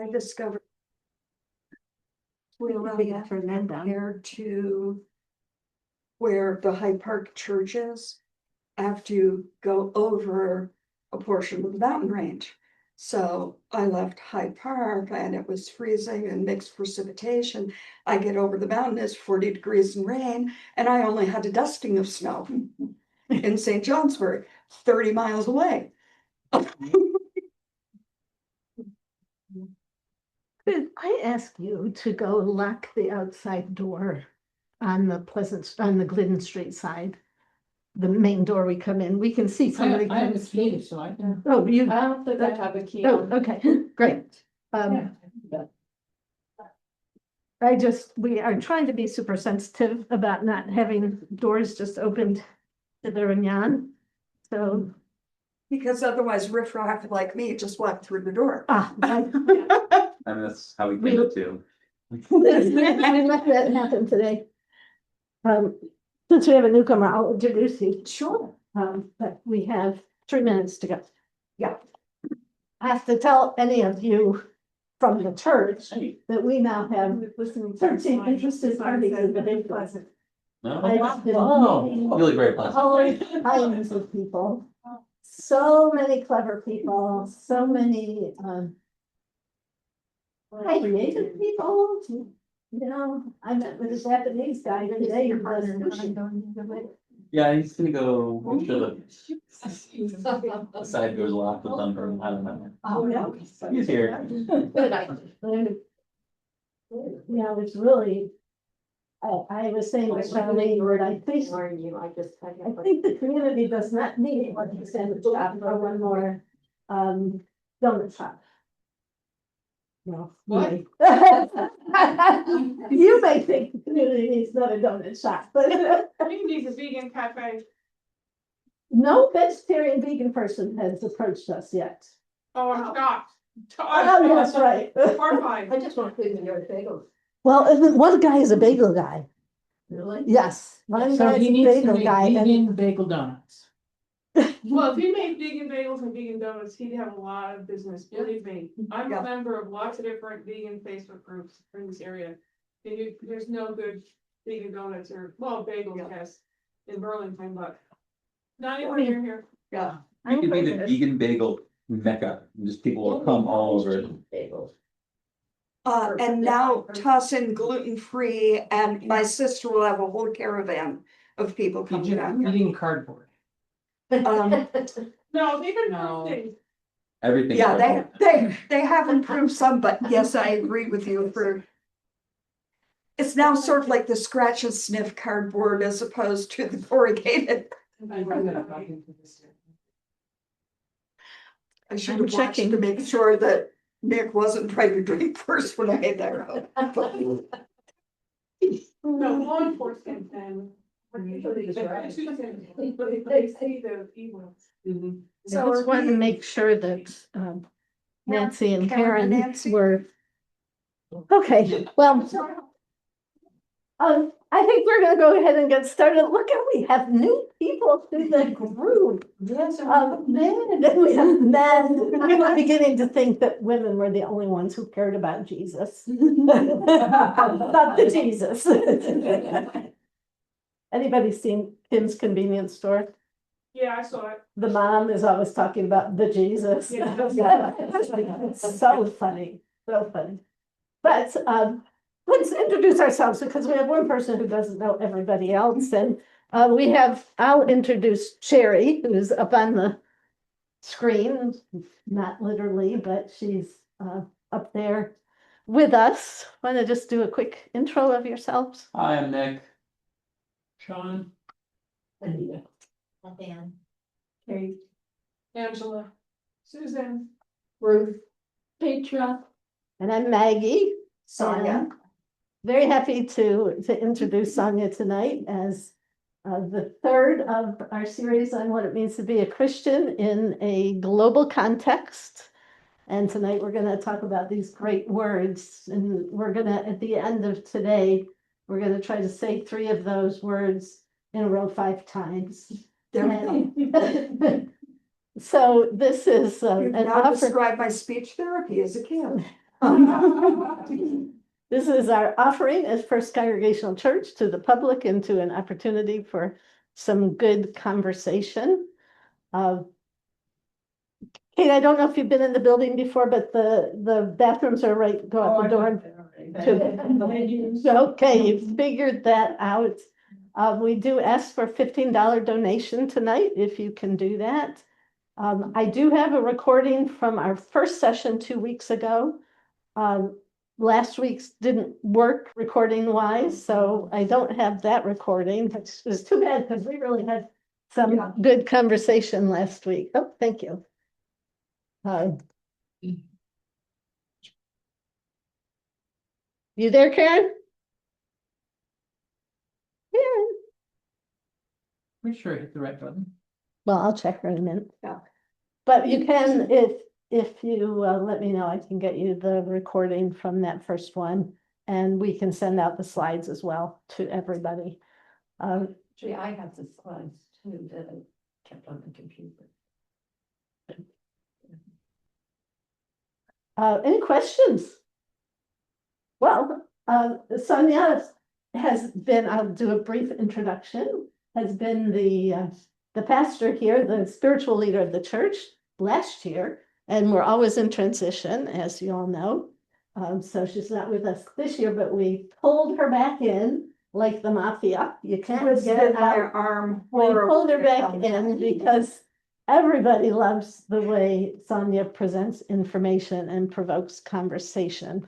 I discovered compared to where the Hyde Park Church is, I have to go over a portion of the mountain range. So I left Hyde Park and it was freezing and mixed precipitation. I get over the mountain, it's 40 degrees and rain, and I only had a dusting of snow in St. Johnsburg, 30 miles away. Could I ask you to go lock the outside door on the Glidden Street side? The main door we come in, we can see somebody. I have a key, so I can. Oh, you, I don't think I have a key. oh, okay, great. We are trying to be super sensitive about not having doors just opened to the Rignan. So, Because otherwise riffraff like me just walk through the door. I I mean, that's how we came to. we let that happen today. Since we have a newcomer, I'll introduce you. Sure. But we have 3 minutes to go. Yeah. I have to tell any of you from the church that we now have 13 interested parties in the Big Pleasant. No? I've been meeting Really very pleasant. all kinds of people, so many clever people, so many creative people. You know, I met with a Japanese guy today. Yeah, he's gonna go make sure that the side door's locked with them, or I don't know. Oh, yeah. He's here. Yeah, it's really, I was saying to Charlene, I think the community does not need one sandwich shop or one more donut shop. No. What? You may think the community needs another donut shop, but Needs a vegan cafe. no vegetarian vegan person has approached us yet. Oh, I'm shocked. Oh, that's right. Horrified. I just want to clean your bagels. Well, one guy is a bagel guy. Really? Yes, one So guy's he a needs to bagel make guy. and- vegan bagel donuts. Well, if he made vegan bagels and vegan donuts, he'd have a lot of business, believe me. I'm Yeah. a member of lots of different vegan Facebook groups in this area. There's no good vegan donuts or, well, bagels, Yeah. yes, in Burlington, but not anywhere near here. Yeah. You could be the vegan bagel mecca, and just people will come all over it. Bagels. And now toss in gluten-free, and my sister will have a whole caravan of people coming down here. Eating cardboard. Um, No, they've been No. posting. Everything. Yeah, they have improved some, but yes, I agree with you for. It's now sort of like the scratch and sniff cardboard as opposed to the corrugated. I should I'm have watched checking. to make sure that Nick wasn't trying to drink first when I made that. No, law enforcement and. But they see the evil. So I just wanted to make sure that Nancy and Karen Nancy. were. Okay, well. I think we're gonna go ahead and get started. Look at, we have new people to the group. Yes. Men, and we have men. I'm beginning to think that women were the only ones who cared about Jesus. Not the Jesus. Anybody seen Kim's Convenience Store? Yeah, I saw it. The mom is always talking about the Jesus. Yeah. It's so funny, so funny. But let's introduce ourselves because we have one person who doesn't know everybody else. And I'll introduce Sherry, who's up on the screen, not literally, but she's up there with us. Want to just do a quick intro of yourselves? Hi, I'm Nick. Sean. Dan. Kate. Angela. Susan. Ruth. Petra. And I'm Maggie. Sonia. Very happy to introduce Sonia tonight as the third of our series on what it means to be a Christian in a global context. And tonight we're going to talk about these great words. And we're going to, at the end of today, we're going to try to say 3 of those words in a row 5 times. There we go. So this is You've an now offer. described my speech therapy as a kid. This is our offering as First Congregational Church to the public and to an opportunity for some good conversation. Kate, I don't know if you've been in the building before, but the bathrooms are right, go out the door. Okay, you figured that out. We do ask for $15 donation tonight, if you can do that. I do have a recording from our first session 2 weeks ago. Last week's didn't work recording wise, so I don't have that recording, which is too bad because we really had some good conversation last week. Oh, thank you. You there, Karen? Karen? Pretty sure I hit the right button. Well, I'll check her in a minute. Yeah. But you can, if you let me know, I can get you the recording from that first one. And we can send out the slides as well to everybody. Actually, I have the slides too that I kept on the computer. Any questions? Well, Sonia has been, I'll do a brief introduction, has been the pastor here, the spiritual leader of the church last year, and we're always in transition, as you all know. So she's not with us this year, but we pulled her back in like the mafia. You can't get Twisted my out. arm. We pulled her back horribly. in because everybody loves the way Sonia presents information and provokes conversation.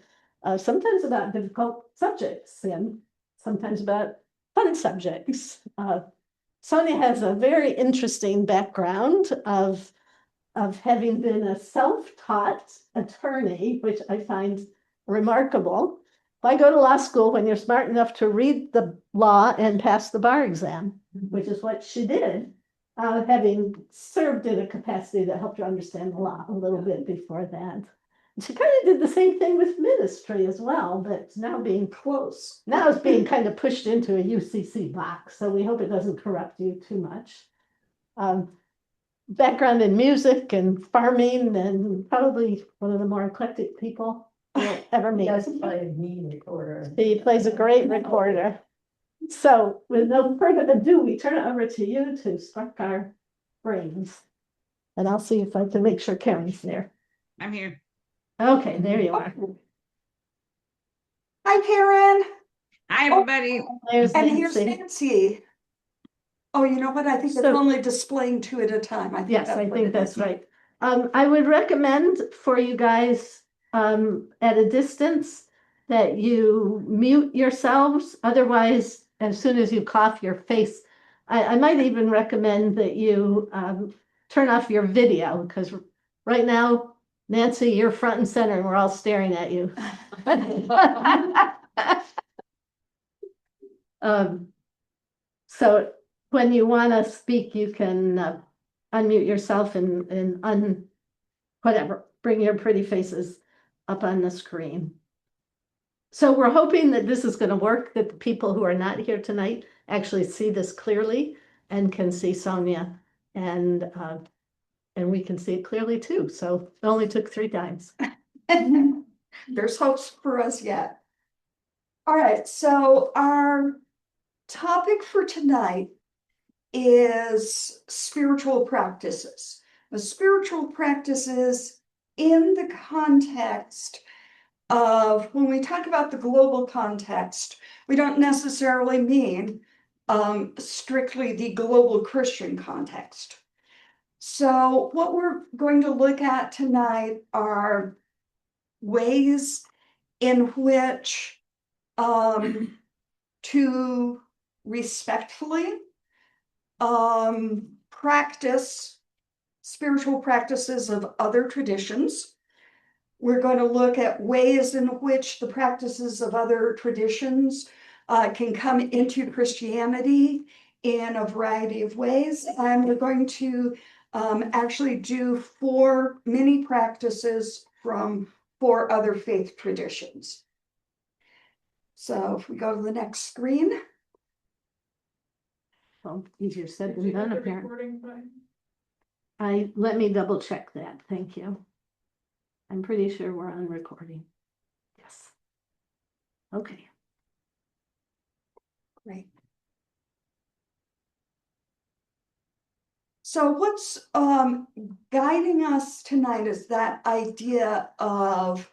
Sometimes about difficult subjects and sometimes about fun subjects. Sonia has a very interesting background of having been a self-taught attorney, which I find remarkable. If I go to law school, when you're smart enough to read the law and pass the bar exam, which is what she did, having served in a capacity that helped her understand the law a little bit before that. She kind of did the same thing with ministry as well, but now being close. Now it's being kind of pushed into a UCC box, so we hope it doesn't corrupt you too much. Background in music and farming, and probably one of the more eclectic people you'll ever meet. He does play a mean recorder. He plays a great recorder. So with no further ado, we turn it over to you to spark our brains. And I'll see if I can make sure Karen's there. I'm here. Okay, there you are. Hi, Karen. Hi, everybody. There's And here's Nancy. Nancy. Oh, you know what? I think it's So- only displaying two at a time. Yes, I what think it that's is. right. I would recommend for you guys at a distance that you mute yourselves. Otherwise, as soon as you cough, your face. I might even recommend that you turn off your video, because right now, Nancy, you're front and center and we're all staring at you. So when you want to speak, you can unmute yourself and whatever, bring your pretty faces up on the screen. So we're hoping that this is going to work, that the people who are not here tonight actually see this clearly and can see Sonia, and we can see it clearly too. So it only took 3 times. There's hopes for us yet. All right, so our topic for tonight is spiritual practices. The spiritual practices in the context of, when we talk about the global context, we don't necessarily mean strictly the global Christian context. So what we're going to look at tonight are ways in which to respectfully practice spiritual practices of other traditions. We're going to look at ways in which the practices of other traditions can come into Christianity in a variety of ways. And we're going to actually do 4 mini practices from 4 other faith traditions. So if we go to the next screen. Well, easier said Did than you done, get the apparently. recording fine? Let me double check that. Thank you. I'm pretty sure we're on recording. Okay. Great. So what's guiding us tonight is that idea of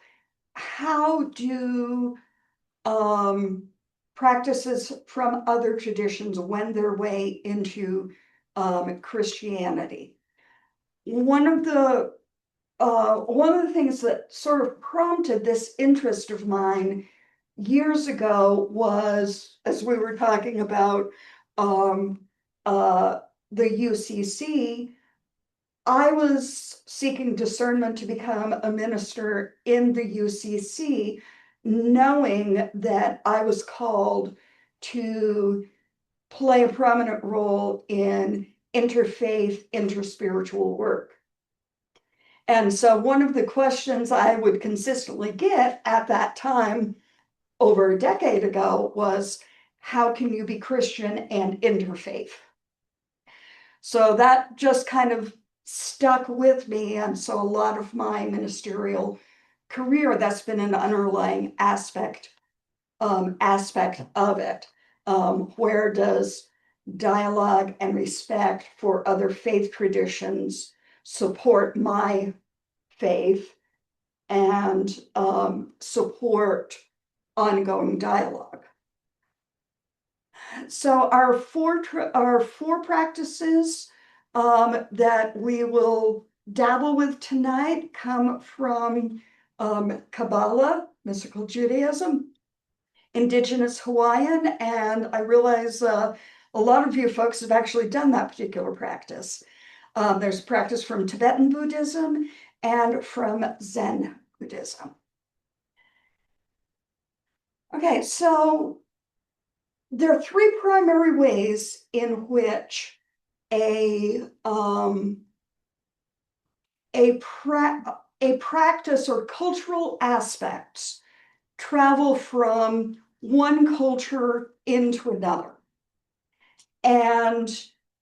how do practices from other traditions wend their way into Christianity. One of the things that sort of prompted this interest of mine years ago was, as we were talking about um, uh, the UCC, I was seeking discernment to become a minister in the UCC, knowing that I was called to play a prominent role in interfaith, interspiritual work. And so one of the questions I would consistently get at that time, over a decade ago, was how can you be Christian and interfaith? So that just kind of stuck with me. And so a lot of my ministerial career, that's been an underlying aspect of it. Where does dialogue and respect for other faith traditions support my faith and support ongoing dialogue? So our four practices that we will dabble with tonight come from Kabbalah, mystical Judaism, Indigenous Hawaiian, and I realize a lot of you folks have actually done that particular practice. There's practice from Tibetan Buddhism and from Zen Buddhism. Okay, so there are three primary ways in which a practice or cultural aspects travel from one culture into another. And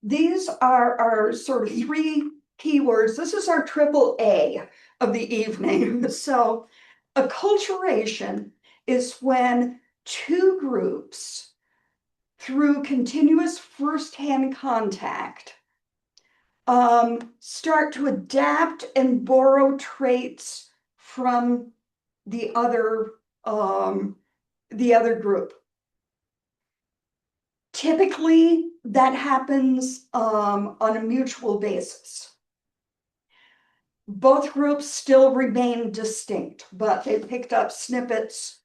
these are sort of three keywords. This is our triple A of the evening. So acculturation is when two groups, through continuous firsthand contact, start to adapt and borrow traits from the other group. Typically, that happens on a mutual basis. Both groups still remain distinct, but they picked up snippets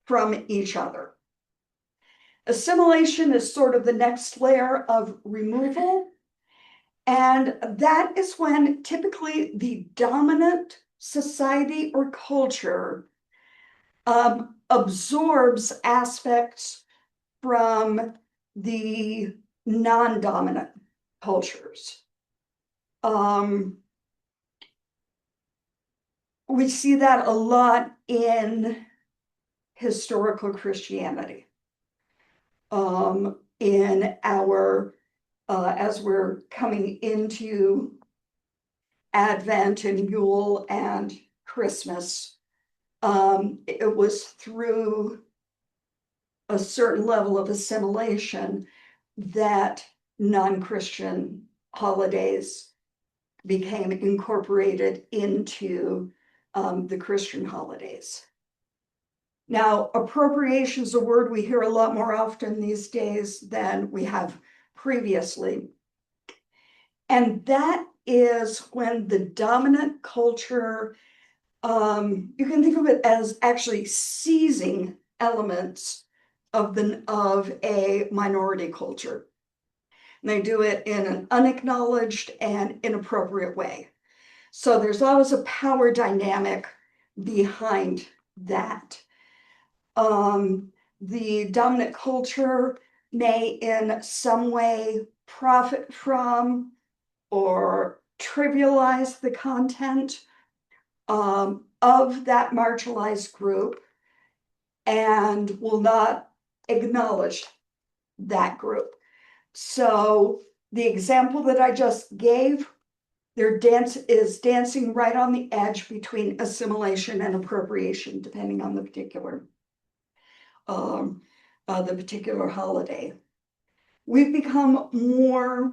from each other. Assimilation is sort of the next layer of removal. And that is when typically the dominant society or culture absorbs aspects from the non-dominant cultures. We see that a lot in historical Christianity. In our as we're coming into Advent and Yule and Christmas, it was through a certain level of assimilation that non-Christian holidays became incorporated into the Christian holidays. Now, appropriation is a word we hear a lot more often these days than we have previously. And that is when the dominant culture, you can think of it as actually seizing elements of a minority culture. And they do it in an unacknowledged and inappropriate way. So there's always a power dynamic behind that. The dominant culture may in some way profit from or trivialize the content of that marginalized group and will not acknowledge that group. So the example that I just gave, their dance is dancing right on the edge between assimilation and appropriation, depending on the particular the particular holiday. We've become more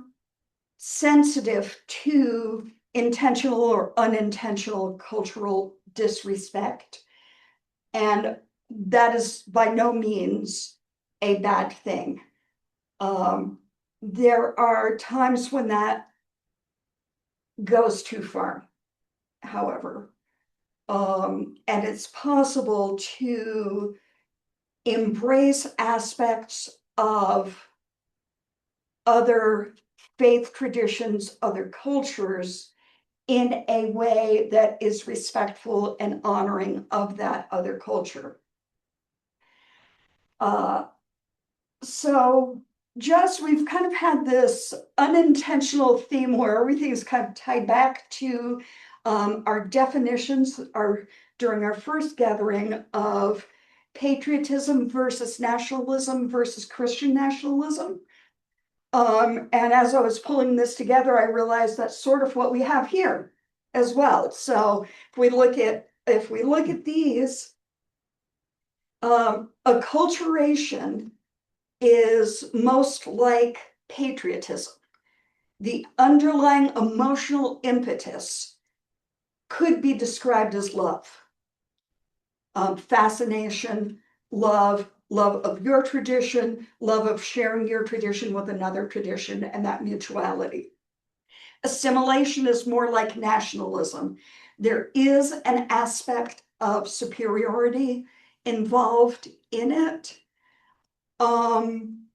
sensitive to intentional or unintentional cultural disrespect. And that is by no means a bad thing. There are times when that goes too far, however. And it's possible to embrace aspects of other faith traditions, other cultures in a way that is respectful and honoring of that other culture. So just we've kind of had this unintentional theme where everything is kind of tied back to our definitions during our first gathering of patriotism versus nationalism versus Christian nationalism. And as I was pulling this together, I realized that's sort of what we have here as well. So if we look at these, acculturation is most like patriotism. The underlying emotional impetus could be described as love, fascination, love of your tradition, love of sharing your tradition with another tradition, and that mutuality. Assimilation is more like nationalism. There is an aspect of superiority involved in it. An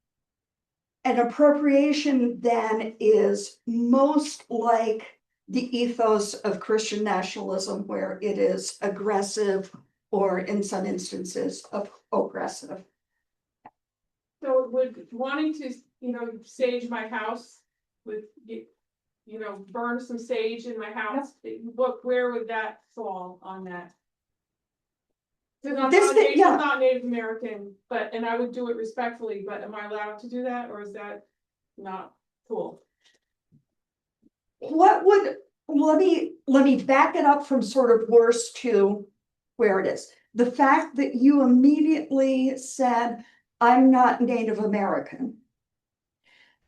appropriation then is most like the ethos of Christian nationalism, where it is aggressive or in some instances oppressive. So would wanting to, sage my house with, burn some sage in my house, where would that fall on that? Because I'm not Native American, and I would do it respectfully, but am I allowed to do that, or is that not cool? Let me back it up from sort of worse to where it is. The fact that you immediately said, I'm not Native American,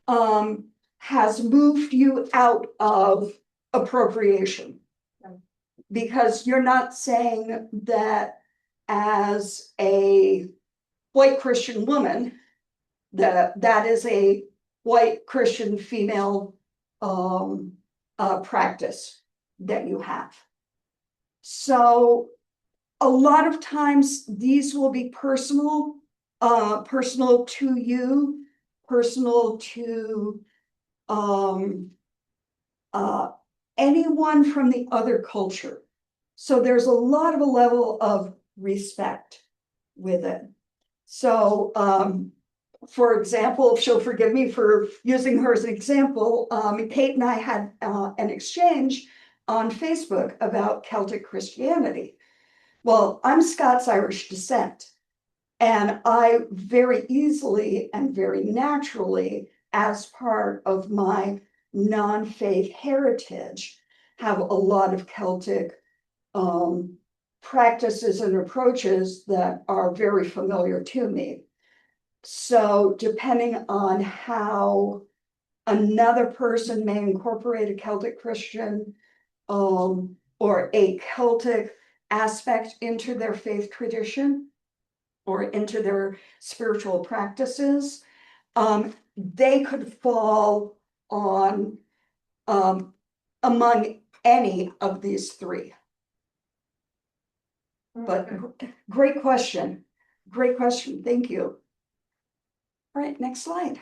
has moved you out of appropriation. Okay. Because you're not saying that as a white Christian woman, that is a white Christian female practice that you have. So a lot of times these will be personal to you, personal to anyone from the other culture. So there's a lot of a level of respect with it. So for example, she'll forgive me for using her as an example, Kate and I had an exchange on Facebook about Celtic Christianity. Well, I'm Scots-Irish descent, and I very easily and very naturally, as part of my non-faith heritage, have a lot of Celtic practices and approaches that are very familiar to me. So depending on how another person may incorporate a Celtic Christian or a Celtic aspect into their faith tradition or into their spiritual practices, they could fall on among any of these three. But great question. Great question. Thank you. All right, next slide.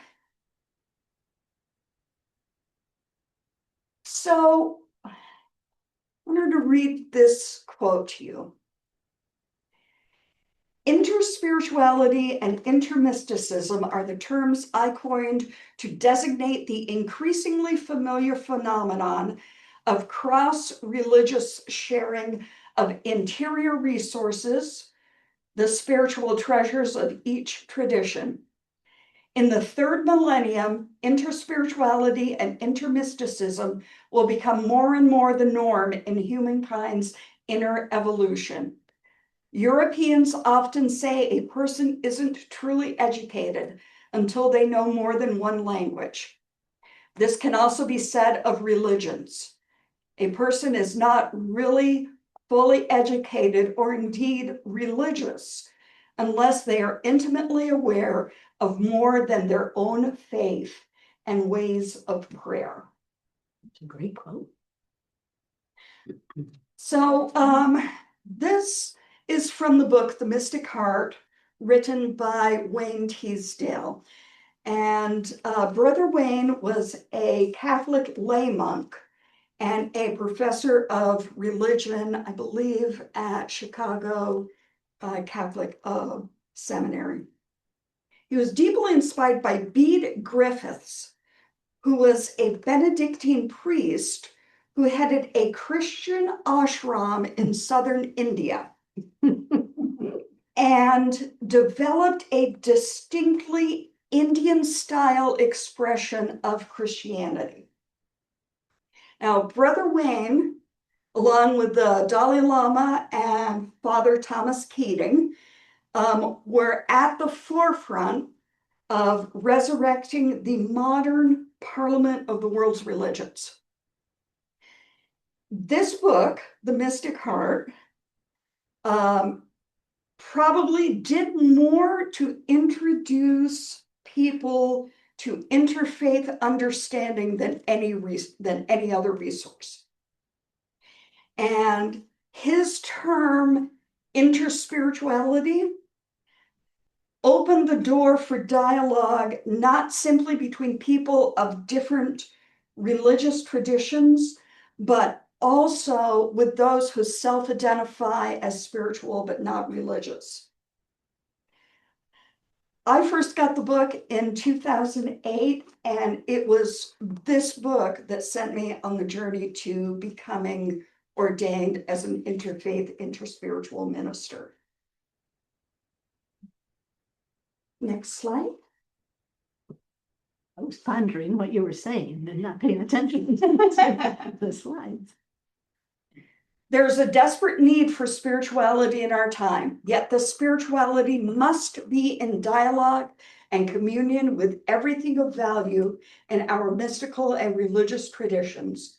So I wanted to read this quote to you. Interspirituality and intermysticism are the terms I coined to designate the increasingly familiar phenomenon of cross-religious sharing of interior resources, the spiritual treasures of each tradition. In the third millennium, interspirituality and intermysticism will become more and more the norm in humankind's inner evolution. Europeans often say a person isn't truly educated until they know more than one language. This can also be said of religions. A person is not really fully educated or indeed religious unless they are intimately aware of more than their own faith and ways of prayer. It's a great quote. So this is from the book The Mystic Heart, written by Wayne Teasdale. And Brother Wayne was a Catholic lay monk and a professor of religion, I believe, at Chicago Catholic Seminary. He was deeply inspired by Bede Griffiths, who was a Benedictine priest who headed a Christian ashram in southern India and developed a distinctly Indian style expression of Christianity. Now, Brother Wayne, along with the Dalai Lama and Father Thomas Keating, were at the forefront of resurrecting the modern parliament of the world's religions. This book, The Mystic Heart, probably did more to introduce people to interfaith understanding than any other resource. And his term, interspirituality, opened the door for dialogue, not simply between people of different religious traditions, but also with those who self-identify as spiritual but not religious. I first got the book in 2008, and it was this book that sent me on the journey to becoming ordained as an interfaith, interspiritual minister. Next slide. I was pondering what you were saying and not paying attention to the slides. There's a desperate need for spirituality in our time, yet the spirituality must be in dialogue and communion with everything of value in our mystical and religious traditions.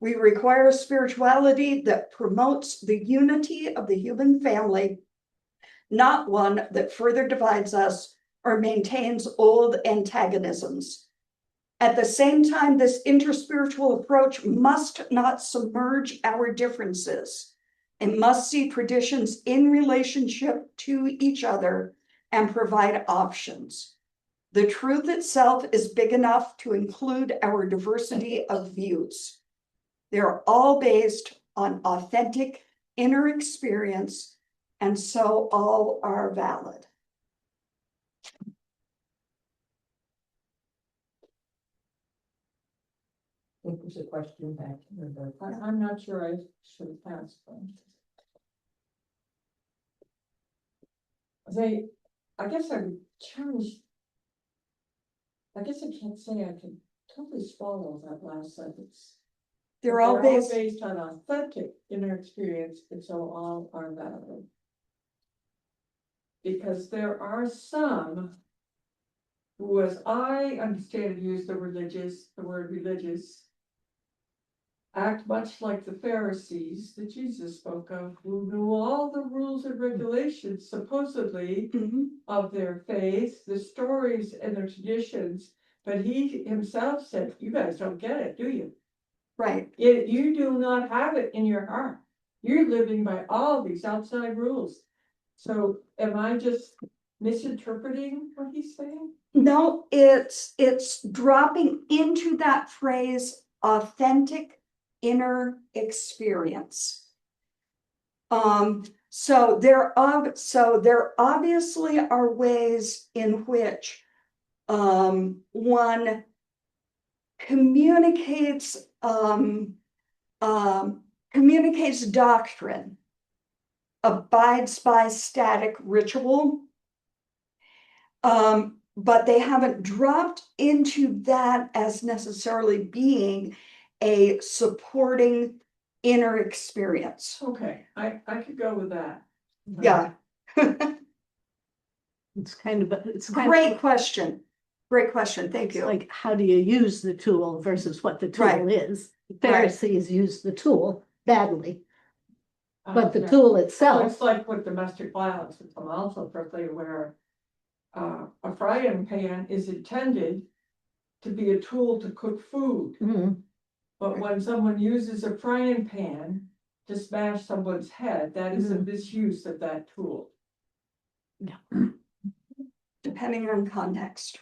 We require a spirituality that promotes the unity of the human family, not one that further divides us or maintains old antagonisms. At the same time, this interspiritual approach must not submerge our differences. It must see traditions in relationship to each other and provide options. The truth itself is big enough to include our diversity of views. They're all based on authentic inner experience, and so all are valid. I think there's a question back here, but I'm not sure I should have passed. I guess I would challenge. I guess I can't say I can totally swallow that last sentence. They're all based. based on authentic inner experience, and so all are valid. Because there are some who, as I understand it, use the word religious, act much like the Pharisees that Jesus spoke of, who knew all the rules and regulations, supposedly, of their faith, the stories and their traditions, but he himself said, you guys don't get it, do you? Right. You do not have it in your heart. You're living by all these outside rules. So am I just misinterpreting what he's saying? No, it's dropping into that phrase, authentic inner experience. So there obviously are ways in which one communicates doctrine, abides by static ritual, but they haven't dropped into that as necessarily being a supporting inner experience. Okay, I could go with that. Yeah. It's kind of, it's kind Great of question. Great question. Thank it's you. like, how do you use the tool versus what the tool Right. is? Pharisees use the tool badly, but the Yeah. tool So itself, it's like with domestic violence, it's also perfectly where a frying pan is intended to be a tool to cook food. Mhm. But when someone uses a frying pan to smash someone's head, that is a misuse of that tool. Depending on context.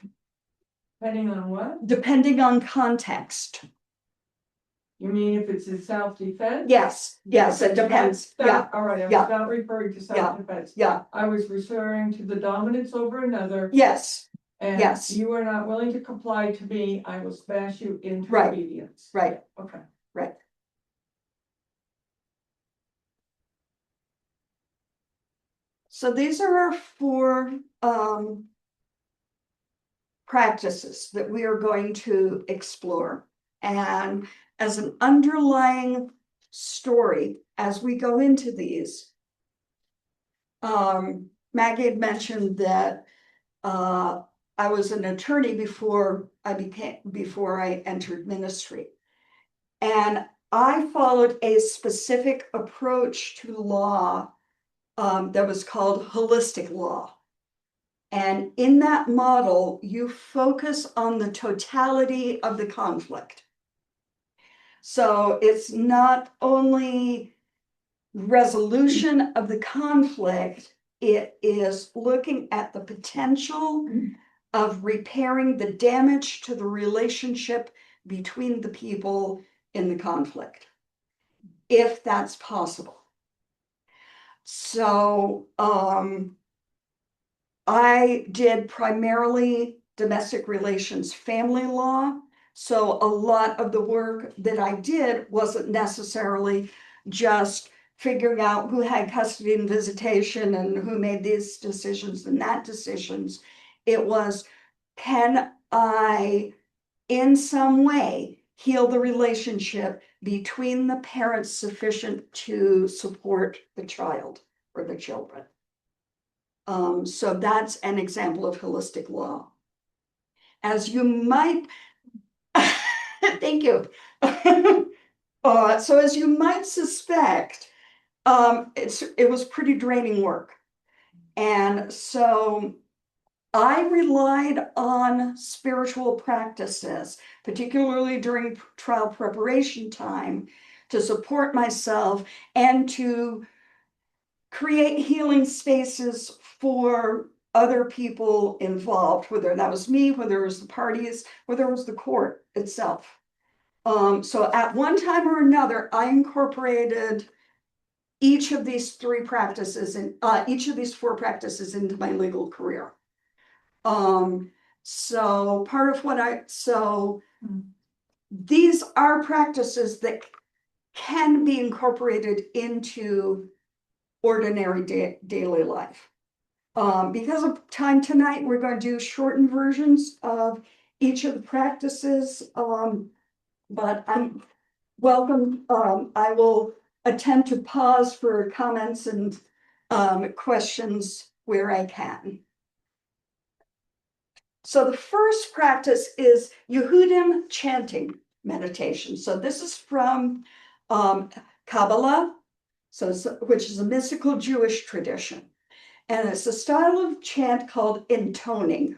Depending on what? Depending on context. You mean if it's in self-defense? Yes, yes, it depends. Yeah, All right, I yeah. was not referring to self-defense. yeah, I was referring to the dominance over another. yes, And yes. you are not willing to comply to me, I will smash you into Right. obedience. right, Okay. right. So these are our four practices that we are going to explore. And as an underlying story, as we go into these, Maggie had mentioned that I was an attorney before I entered ministry. And I followed a specific approach to law that was called holistic law. And in that model, you focus on the totality of the conflict. So it's not only resolution of the conflict, it is looking at the potential of repairing the damage to the relationship between the people in the conflict, if that's possible. So I did primarily domestic relations family law. So a lot of the work that I did wasn't necessarily just figuring out who had custody and visitation and who made these decisions and that decisions. It was, can I in some way heal the relationship between the parents sufficient to support the child or the children? So that's an example of holistic law. As you might, thank you. So as you might suspect, it was pretty draining work. And so I relied on spiritual practices, particularly during trial preparation time, to support myself and to create healing spaces for other people involved, whether that was me, whether it was the parties, whether it was the court itself. So at one time or another, I incorporated each of these three practices and each of these four practices into my legal career. So part of what these are practices that can be incorporated into ordinary daily life. Because of time tonight, we're going to do shortened versions of each of the practices. But I'm welcome. I will attempt to pause for comments and questions where I can. So the first practice is Yehudim chanting meditation. So this is from Kabbalah, which is a mystical Jewish tradition. And it's a style of chant called intoning.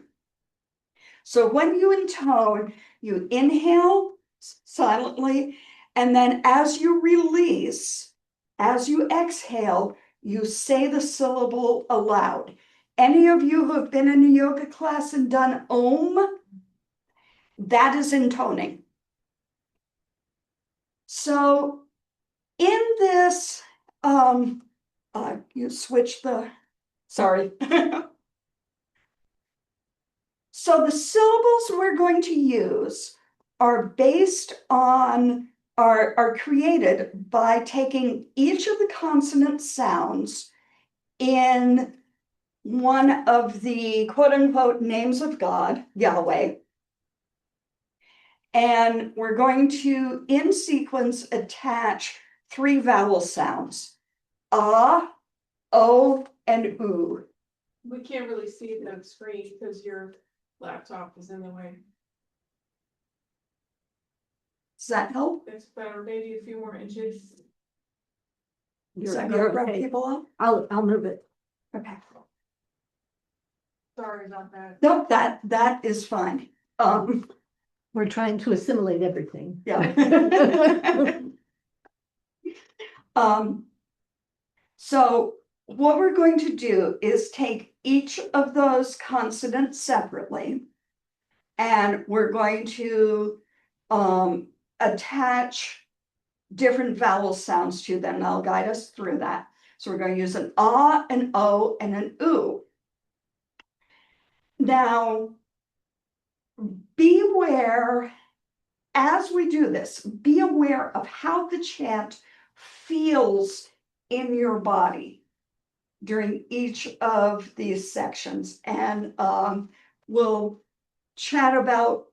So when you intone, you inhale silently, and then as you release, as you exhale, you say the syllable aloud. Any of you who have been in a yoga class and done Om, that is intoning. So in this, you switch the, sorry. So the syllables we're going to use are based on, are created by taking each of the consonant sounds in one of the quote unquote names of God, Yahweh. And we're going to, in sequence, attach three vowel sounds. Ah, O and oo. We can't really see it on the screen because your laptop is in the way. Does that help? It's better, maybe a few more inches. Does that You're go for okay. people up? I'll move it. Okay. Sorry about that. Nope, that is fine. We're trying to assimilate everything. Yeah. So what we're going to do is take each of those consonants separately. And we're going to attach different vowel sounds to them. And I'll guide us through that. So we're going to use an ah, an o, and an oo. Now, beware as we do this, be aware of how the chant feels in your body during each of these sections. And we'll chat about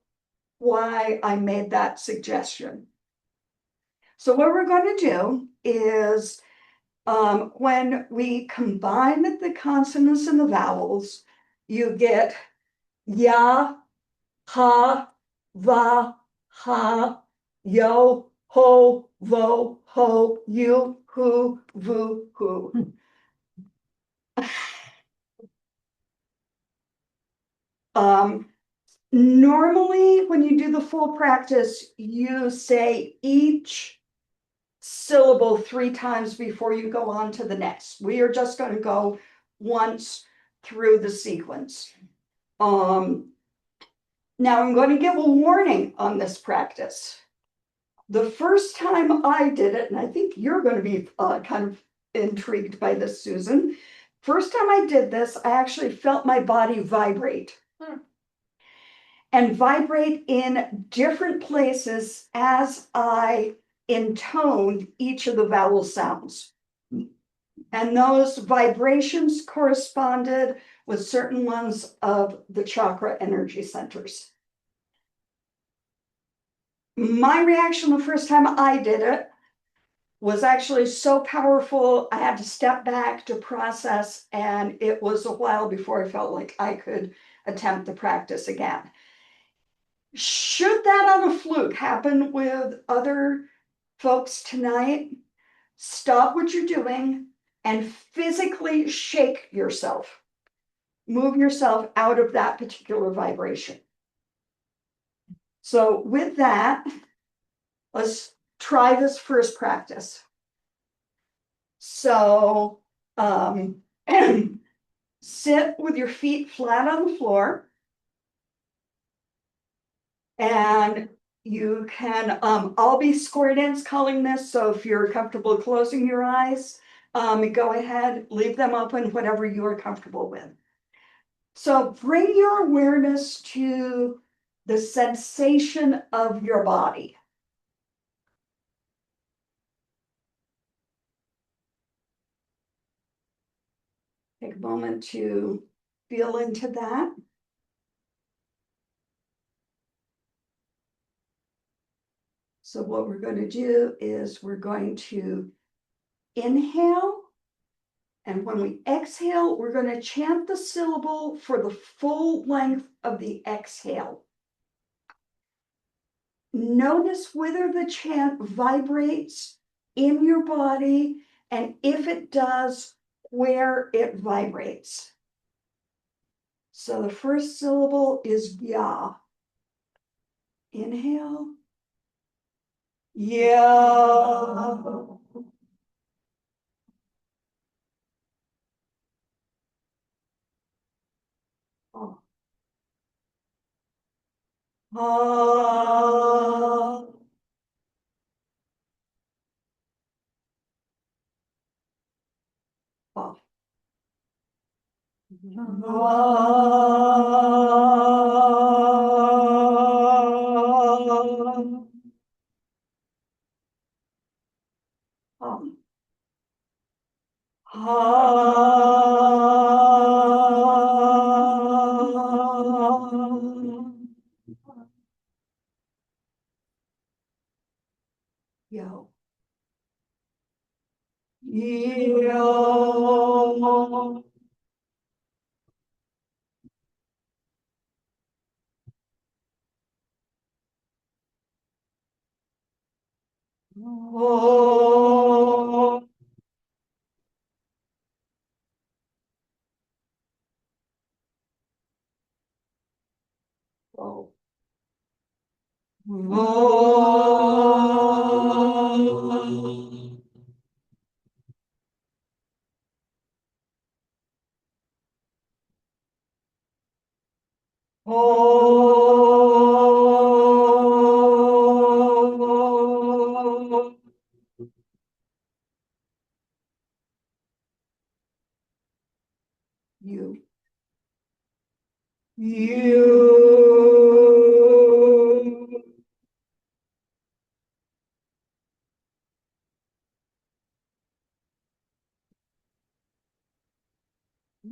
why I made that suggestion. So what we're going to do is when we combine the consonants and the vowels, you get ya, ha, va, ha, yo, ho, vo, ho, you, hu, vu, hu. Normally, when you do the full practice, you say each syllable 3 times before you go on to the next. We are just going to go once through the sequence. Now I'm going to give a warning on this practice. The first time I did it, and I think you're going to be kind of intrigued by this, Susan. First time I did this, I actually felt my body vibrate. And vibrate in different places as I intoned each of the vowel sounds. And those vibrations corresponded with certain ones of the chakra energy centers. My reaction the first time I did it was actually so powerful, I had to step back to process, and it was a while before I felt like I could attempt the practice again. Should that on a fluke happen with other folks tonight, stop what you're doing and physically shake yourself. Move yourself out of that particular vibration. So with that, let's try this first practice. So sit with your feet flat on the floor. And you can, I'll be square dance calling this, so if you're comfortable closing your eyes, go ahead, leave them open, whatever you are comfortable with. So bring your awareness to the sensation of your body. Take a moment to feel into that. So what we're going to do is we're going to inhale. And when we exhale, we're going to chant the syllable for the full length of the exhale. Notice whether the chant vibrates in your body, and if it does, where it vibrates. So the first syllable is ya. Inhale. Ya. Oh. Ah. Oh. Yo. Yo. Oh. Oh. Oh. Oh. You. You.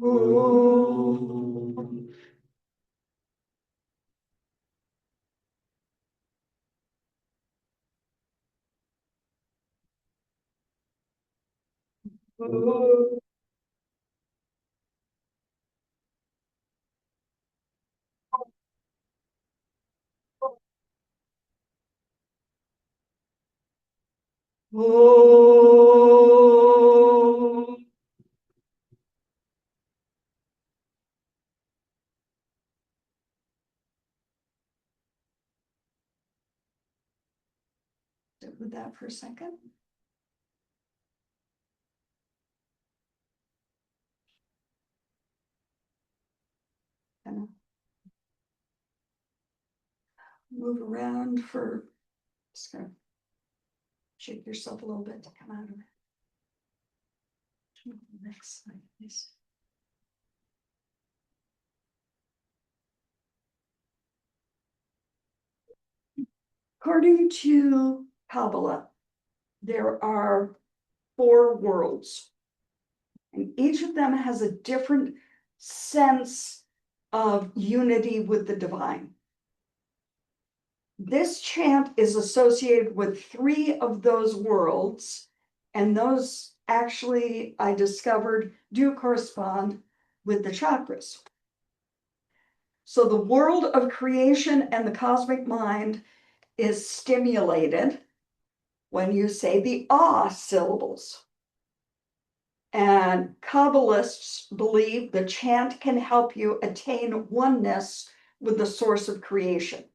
Ooh. Ooh. Ooh. Sit with that for a second. Kind of move around for, just gonna shake yourself a little bit to come out of it. Next slide, please. According to Kabbalah, there are 4 worlds, and each of them has a different sense of unity with the divine. This chant is associated with 3 of those worlds, and those actually, I discovered, do correspond with the chakras. So the world of creation and the cosmic mind is stimulated when you say the ah syllables. And Kabbalists believe the chant can help you attain oneness with the source of creation.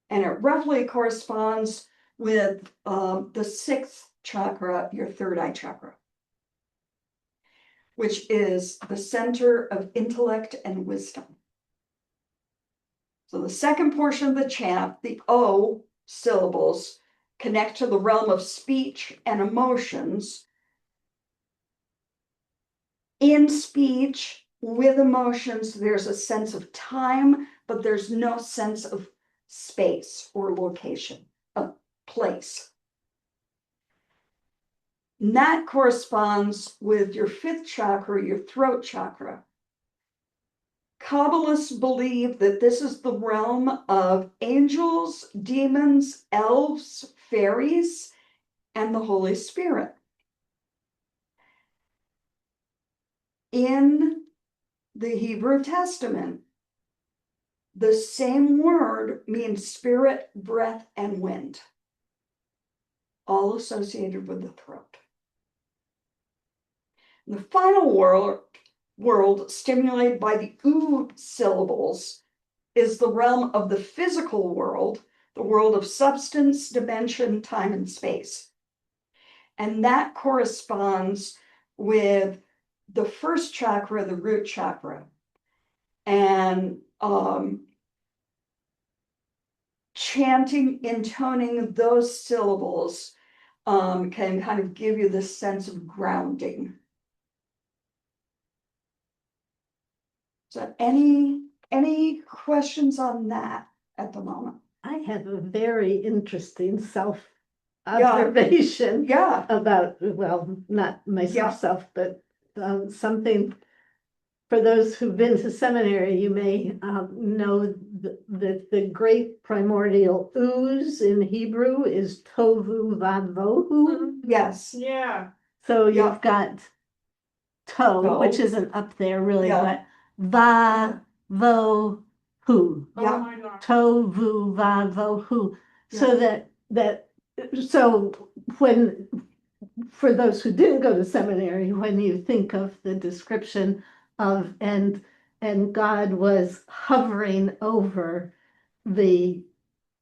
And it roughly corresponds with the 6th chakra, your third eye chakra, which is the center of intellect and wisdom. So the second portion of the chant, the O syllables, connect to the realm of speech and emotions. In speech, with emotions, there's a sense of time, but there's no sense of space or location, of place. And that corresponds with your 5th chakra, your throat chakra. Kabbalists believe that this is the realm of angels, demons, elves, fairies, and the Holy Spirit. In the Hebrew Testament, the same word means spirit, breath, and wind, all associated with the throat. And the final world stimulated by the oo syllables is the realm of the physical world, the world of substance, dimension, time, and space. And that corresponds with the 1st chakra, the root chakra. And chanting, intoning those syllables can kind of give you this sense of grounding. So any questions on that at the moment? I have a very interesting self-observation Yeah, about, well, not Yeah. myself, but something for those who've been to seminary, you may know that the great primordial ooze in Hebrew is tovu vavohu. yes, Yeah, So Yeah. you've got to, To. which isn't up there really, Yeah. but va-vo-hu. oh Yeah. my God. Tovu vavohu. So Yeah. that so when, for those who didn't go to seminary, when you think of the description of, and God was hovering over the,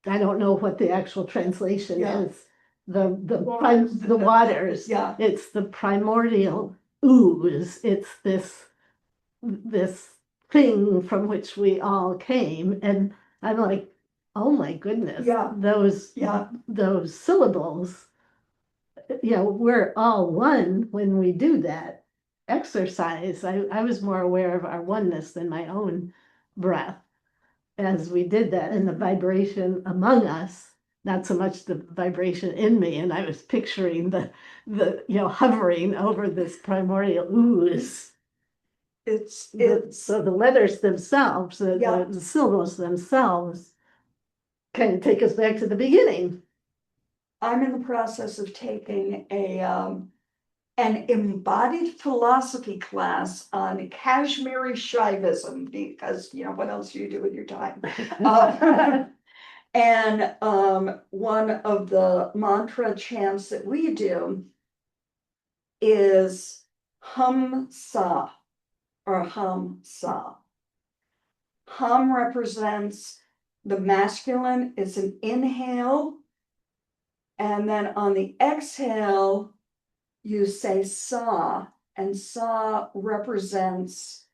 I don't know what the actual translation Yeah. is, the Waters. the waters. Yeah. It's the primordial ooze. It's this thing from which we all came. And I'm like, oh my goodness, Yeah. Yeah. those syllables, we're all one when we do that exercise. I was more aware of our oneness than my own breath as we did that, and the vibration among us, not so much the vibration in me. And I was picturing the hovering over this primordial ooze. It's, So the letters themselves, Yeah. the syllables themselves kind of take us back to the beginning. I'm in the process of taking an embodied philosophy class on Kashmiri Shaivism, because, what else do you do with your time? And one of the mantra chants that we do is hum sa, or hum sa. Hum represents the masculine, it's an inhale. And then on the exhale, you say sa, and sa represents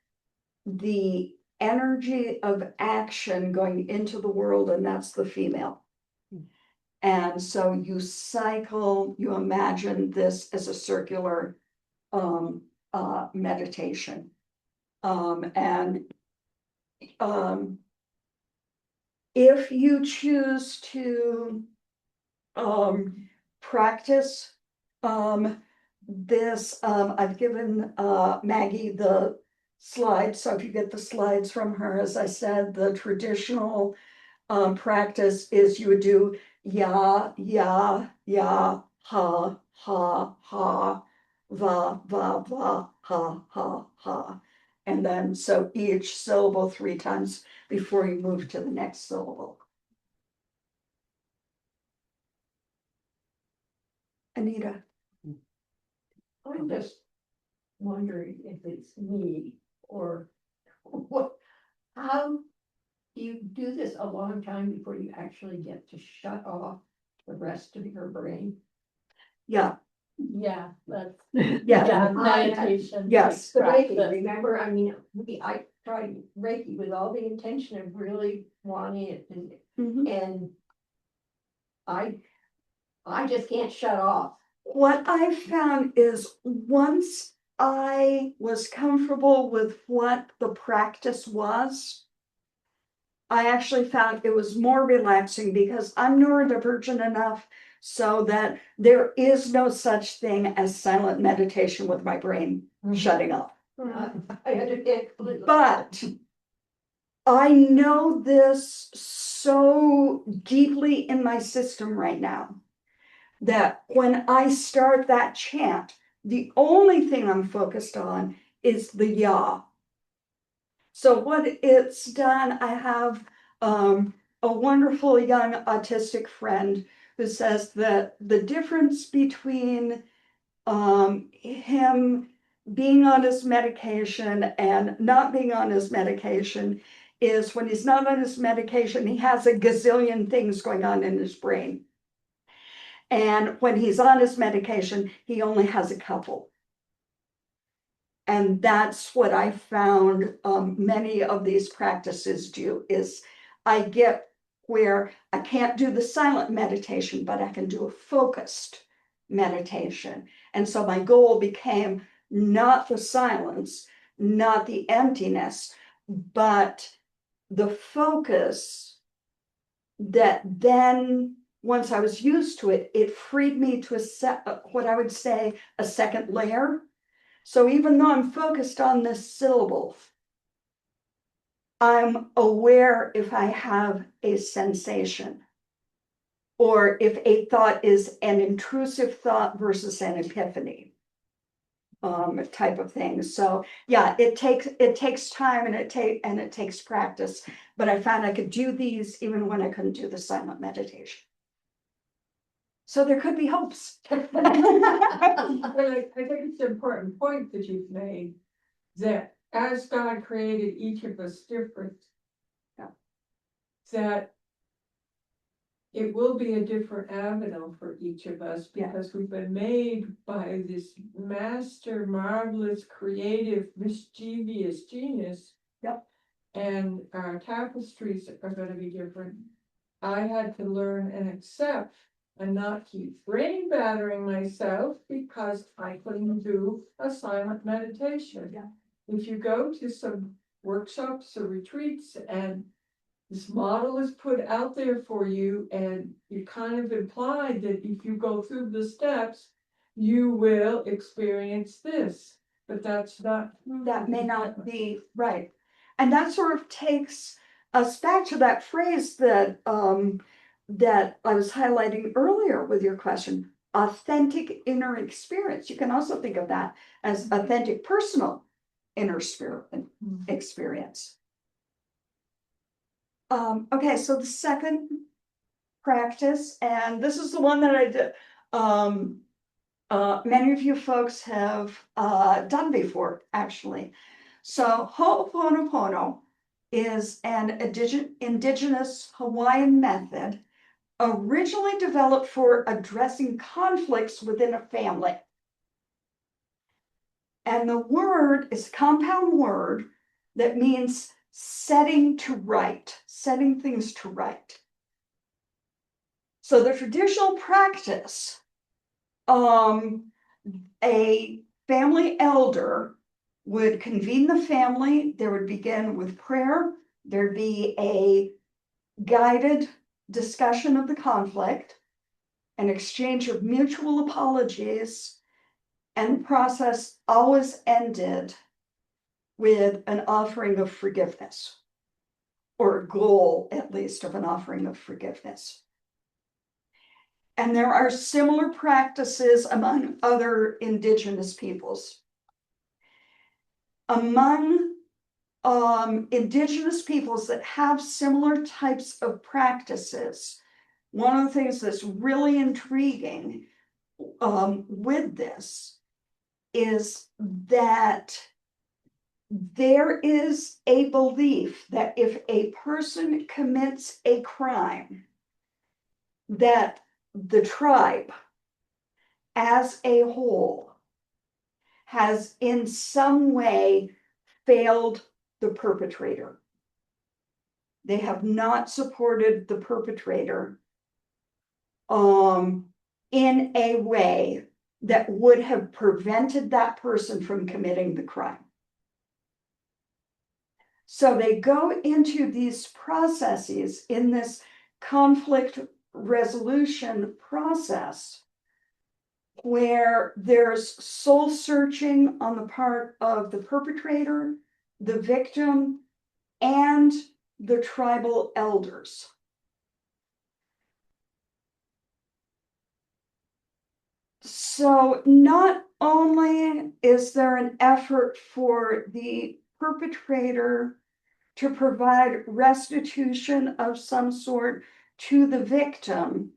the energy of action going into the world, and that's the female. And so you cycle, you imagine this as a circular meditation. And if you choose to practice this, I've given Maggie the slides, so if you get the slides from her, as I said, the traditional practice is you would do ya, ya, ya, ha, ha, ha, va, va, va, ha, ha, ha. And then, so each syllable 3 times before you move to the next syllable. Anita. I'm just wondering if it's me or what, how do you do this a long time before you actually get to shut off the rest of your brain? Yeah, Yeah, that's yeah, meditation. yes. The Reiki, remember, I tried Reiki with all the intention of really wanting it, Mhm. and I just can't shut off. What I found is once I was comfortable with what the practice was, I actually found it was more relaxing because I'm neurodivergent enough so that there is no such thing as silent meditation with my brain shutting off. I understand completely. But I know this so deeply in my system right now that when I start that chant, the only thing I'm focused on is the ya. So what it's done, I have a wonderful young autistic friend who says that the difference between him being on his medication and not being on his medication is when he's not on his medication, he has a gazillion things going on in his brain. And when he's on his medication, he only has a couple. And that's what I found many of these practices do, is I get where I can't do the silent meditation, but I can do a focused meditation. And so my goal became not the silence, not the emptiness, but the focus that then, once I was used to it, it freed me to what I would say a second layer. So even though I'm focused on this syllable, I'm aware if I have a sensation or if a thought is an intrusive thought versus an epiphany type of thing. So yeah, it takes time and it takes practice, but I found I could do these even when I couldn't do the silent meditation. So there could be hopes. But I think it's an important point that you've made, that as God created each of us different. Yeah. That it will be a different avenue for each of us, Yeah. because we've been made by this master, marvelous, creative, mischievous genius. Yep. And our tapestries are gonna be different. I had to learn and accept and not keep brain battering myself because I couldn't do a silent meditation. Yeah. If you go to some workshops or retreats and this model is put out there for you, and you kind of implied that if you go through the steps, you will experience this, but that's not. That may not be right. And that sort of takes us back to that phrase that that I was highlighting earlier with your question, authentic inner experience. You can also think of that as authentic personal inner spirit experience. Okay, so the second practice, and this is the one that I did, many of you folks have done before, actually. So Ho'oponopono is an indigenous Hawaiian method originally developed for addressing conflicts within a family. And the word is a compound word that means setting to right, setting things to right. So the traditional practice, a family elder would convene the family. There would begin with prayer. There'd be a guided discussion of the conflict, an exchange of mutual apologies, and the process always ended with an offering of forgiveness, or a goal, at least, of an offering of forgiveness. And there are similar practices among other indigenous peoples. Among indigenous peoples that have similar types of practices, one of the things that's really intriguing with this is that there is a belief that if a person commits a crime, that the tribe as a whole has in some way failed the perpetrator. They have not supported the perpetrator in a way that would have prevented that person from committing the crime. So they go into these processes in this conflict resolution process where there's soul searching on the part of the perpetrator, the victim, and the tribal elders. So not only is there an effort for the perpetrator to provide restitution of some sort to the victim,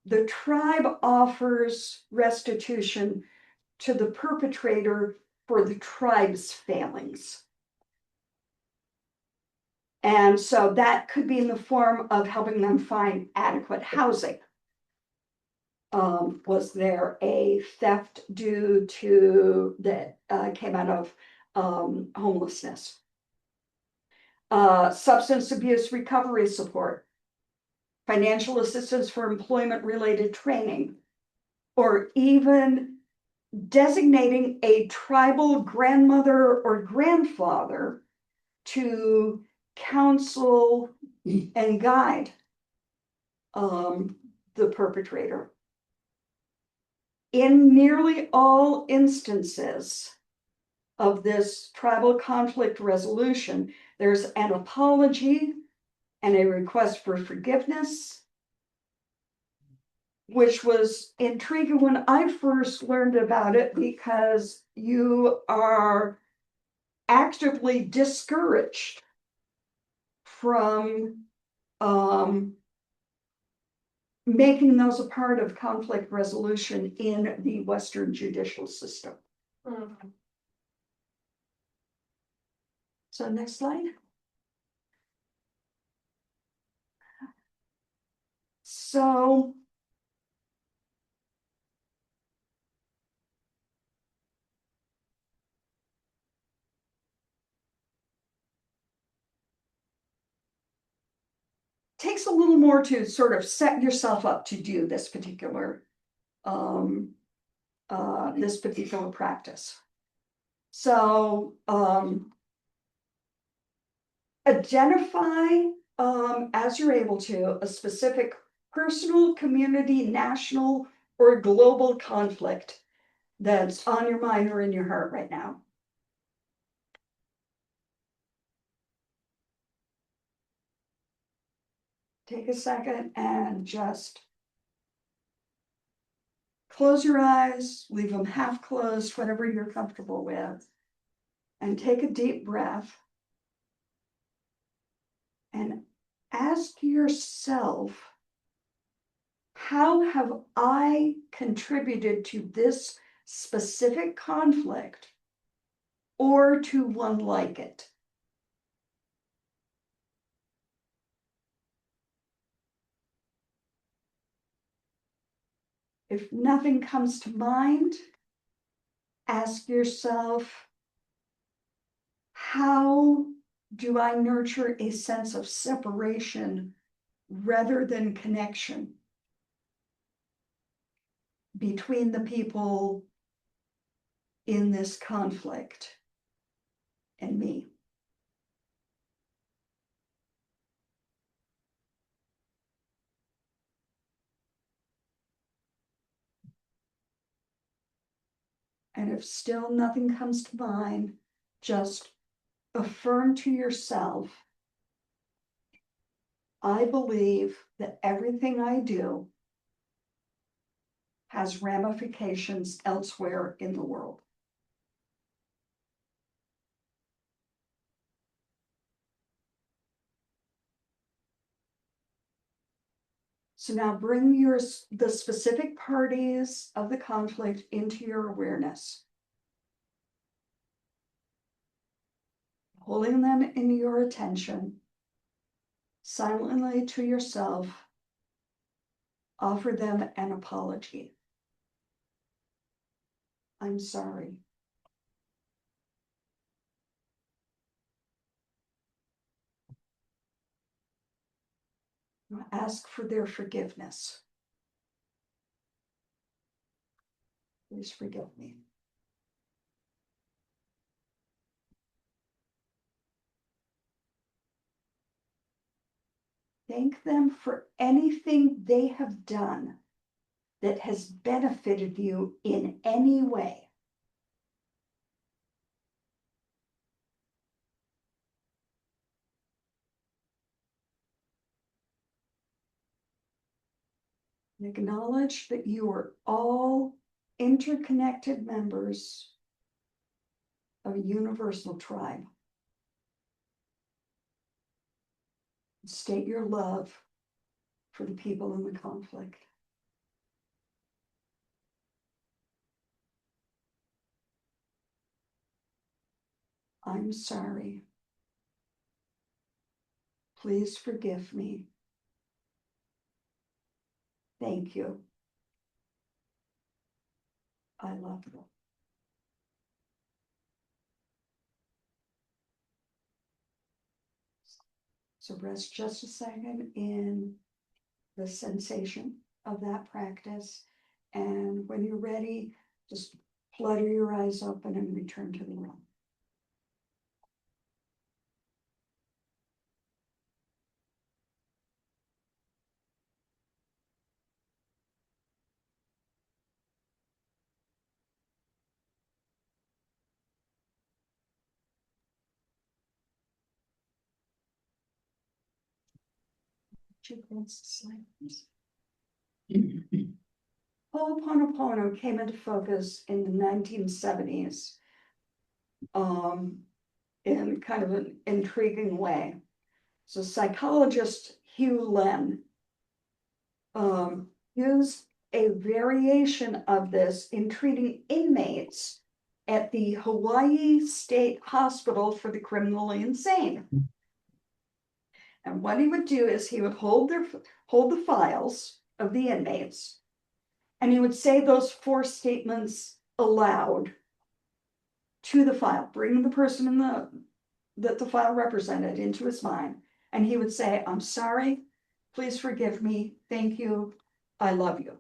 the tribe offers restitution to the perpetrator for the tribe's failings. And so that could be in the form of helping them find adequate housing. Was there a theft due to that came out of homelessness? Substance abuse recovery support, financial assistance for employment-related training, or even designating a tribal grandmother or grandfather to counsel and guide the perpetrator. In nearly all instances of this tribal conflict resolution, there's an apology and a request for forgiveness, which was intriguing when I first learned about it, because you are actively discouraged from making those a part of conflict resolution in the Western judicial system. Mhm. So next slide. So takes a little more to sort of set yourself up to do this particular practice. So identify as you're able to a specific personal, community, national, or global conflict that's on your mind or in your heart right now. Take a second and just close your eyes, leave them half closed, whatever you're comfortable with, and take a deep breath. And ask yourself, how have I contributed to this specific conflict or to one like it? If nothing comes to mind, ask yourself, how do I nurture a sense of separation rather than connection between the people in this conflict and me? And if still nothing comes to mind, just affirm to yourself, I believe that everything I do has ramifications elsewhere in the world. So now bring the specific parties of the conflict into your awareness. Holding them in your attention, silently to yourself, offer them an apology. I'm sorry. Ask for their forgiveness. Please forgive me. Thank them for anything they have done that has benefited you in any way. And acknowledge that you are all interconnected members of a universal tribe. State your love for the people in the conflict. I'm sorry. Please forgive me. Thank you. I love you. So rest just a second in the sensation of that practice. And when you're ready, just flutter your eyes open and return to the room. Ho'oponopono came into focus in the 1970s in kind of an intriguing way. So psychologist Hugh Len used a variation of this in treating inmates at the Hawaii State Hospital for the Criminally Insane. And what he would do is he would hold the files of the inmates, and he would say those 4 statements aloud to the file, bring the person that the file represented into his mind, and he would say, "I'm sorry, please forgive me, thank you, I love you."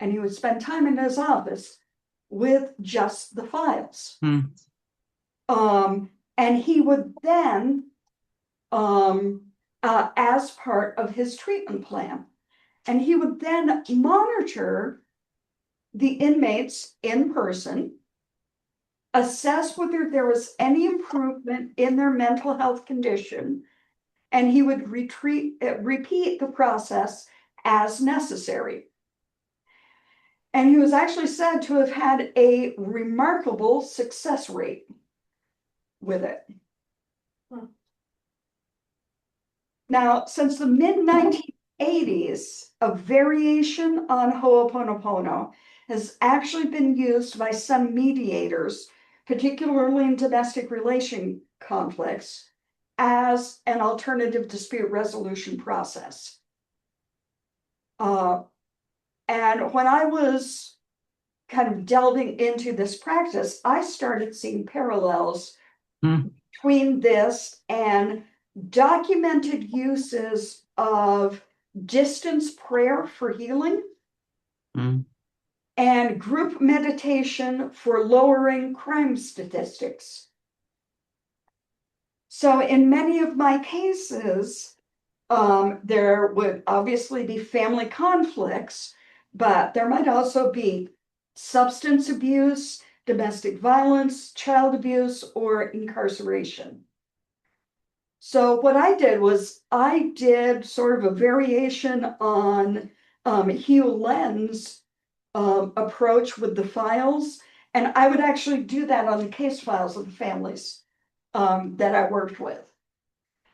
And he would spend time in his office with just the files. And he would then, as part of his treatment plan, and he would then monitor the inmates in person, assess whether there was any improvement in their mental health condition, and he would repeat the process as necessary. And he was actually said to have had a remarkable success rate with it. Now, since the mid-1980s, a variation on Ho'oponopono has actually been used by some mediators, particularly in domestic relation conflicts, as an alternative dispute resolution process. And when I was kind of delving into this practice, I started seeing parallels between this and documented uses of distance prayer for healing and group meditation for lowering crime statistics. So in many of my cases, there would obviously be family conflicts, but there might also be substance abuse, domestic violence, child abuse, or incarceration. So what I did was I did sort of a variation on Hugh Len's approach with the files, and I would actually do that on the case files of the families that I worked with.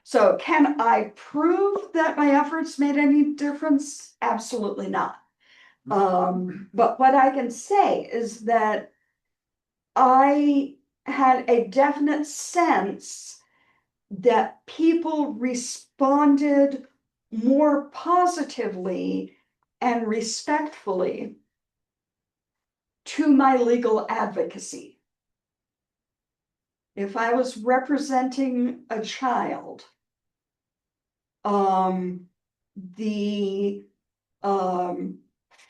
So can I prove that my efforts made any difference? Absolutely not. But what I can say is that I had a definite sense that people responded more positively and respectfully to my legal advocacy. If I was representing a child, the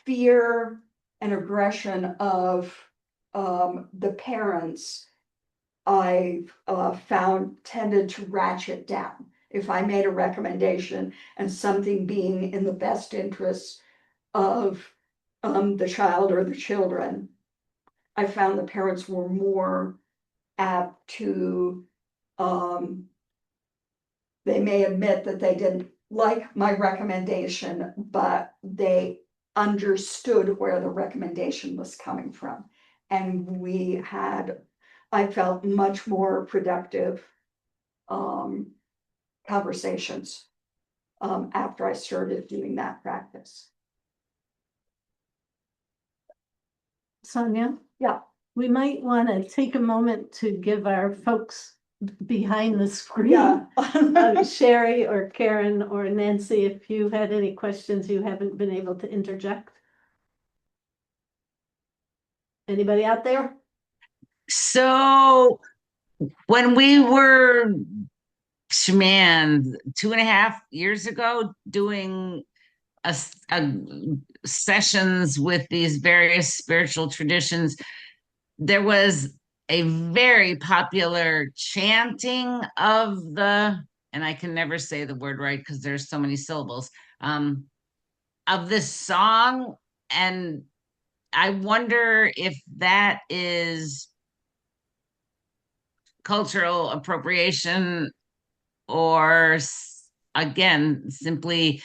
fear and aggression of the parents, I found tended to ratchet down. If I made a recommendation and something being in the best interest of the child or the children, I found the parents were more apt to, they may admit that they didn't like my recommendation, but they understood where the recommendation was coming from. And I felt much more productive conversations after I started doing that practice. Sonia? Yeah. We might want to take a moment to give our folks behind the screen, Yeah. Sherry or Karen or Nancy, if you had any questions you haven't been able to interject. Anybody out there? So when we were, man, 2.5 years ago, doing a sessions with these various spiritual traditions, there was a very popular chanting of the, and I can never say the word right because there's so many syllables, of this song. And I wonder if that is cultural appropriation or, again, simply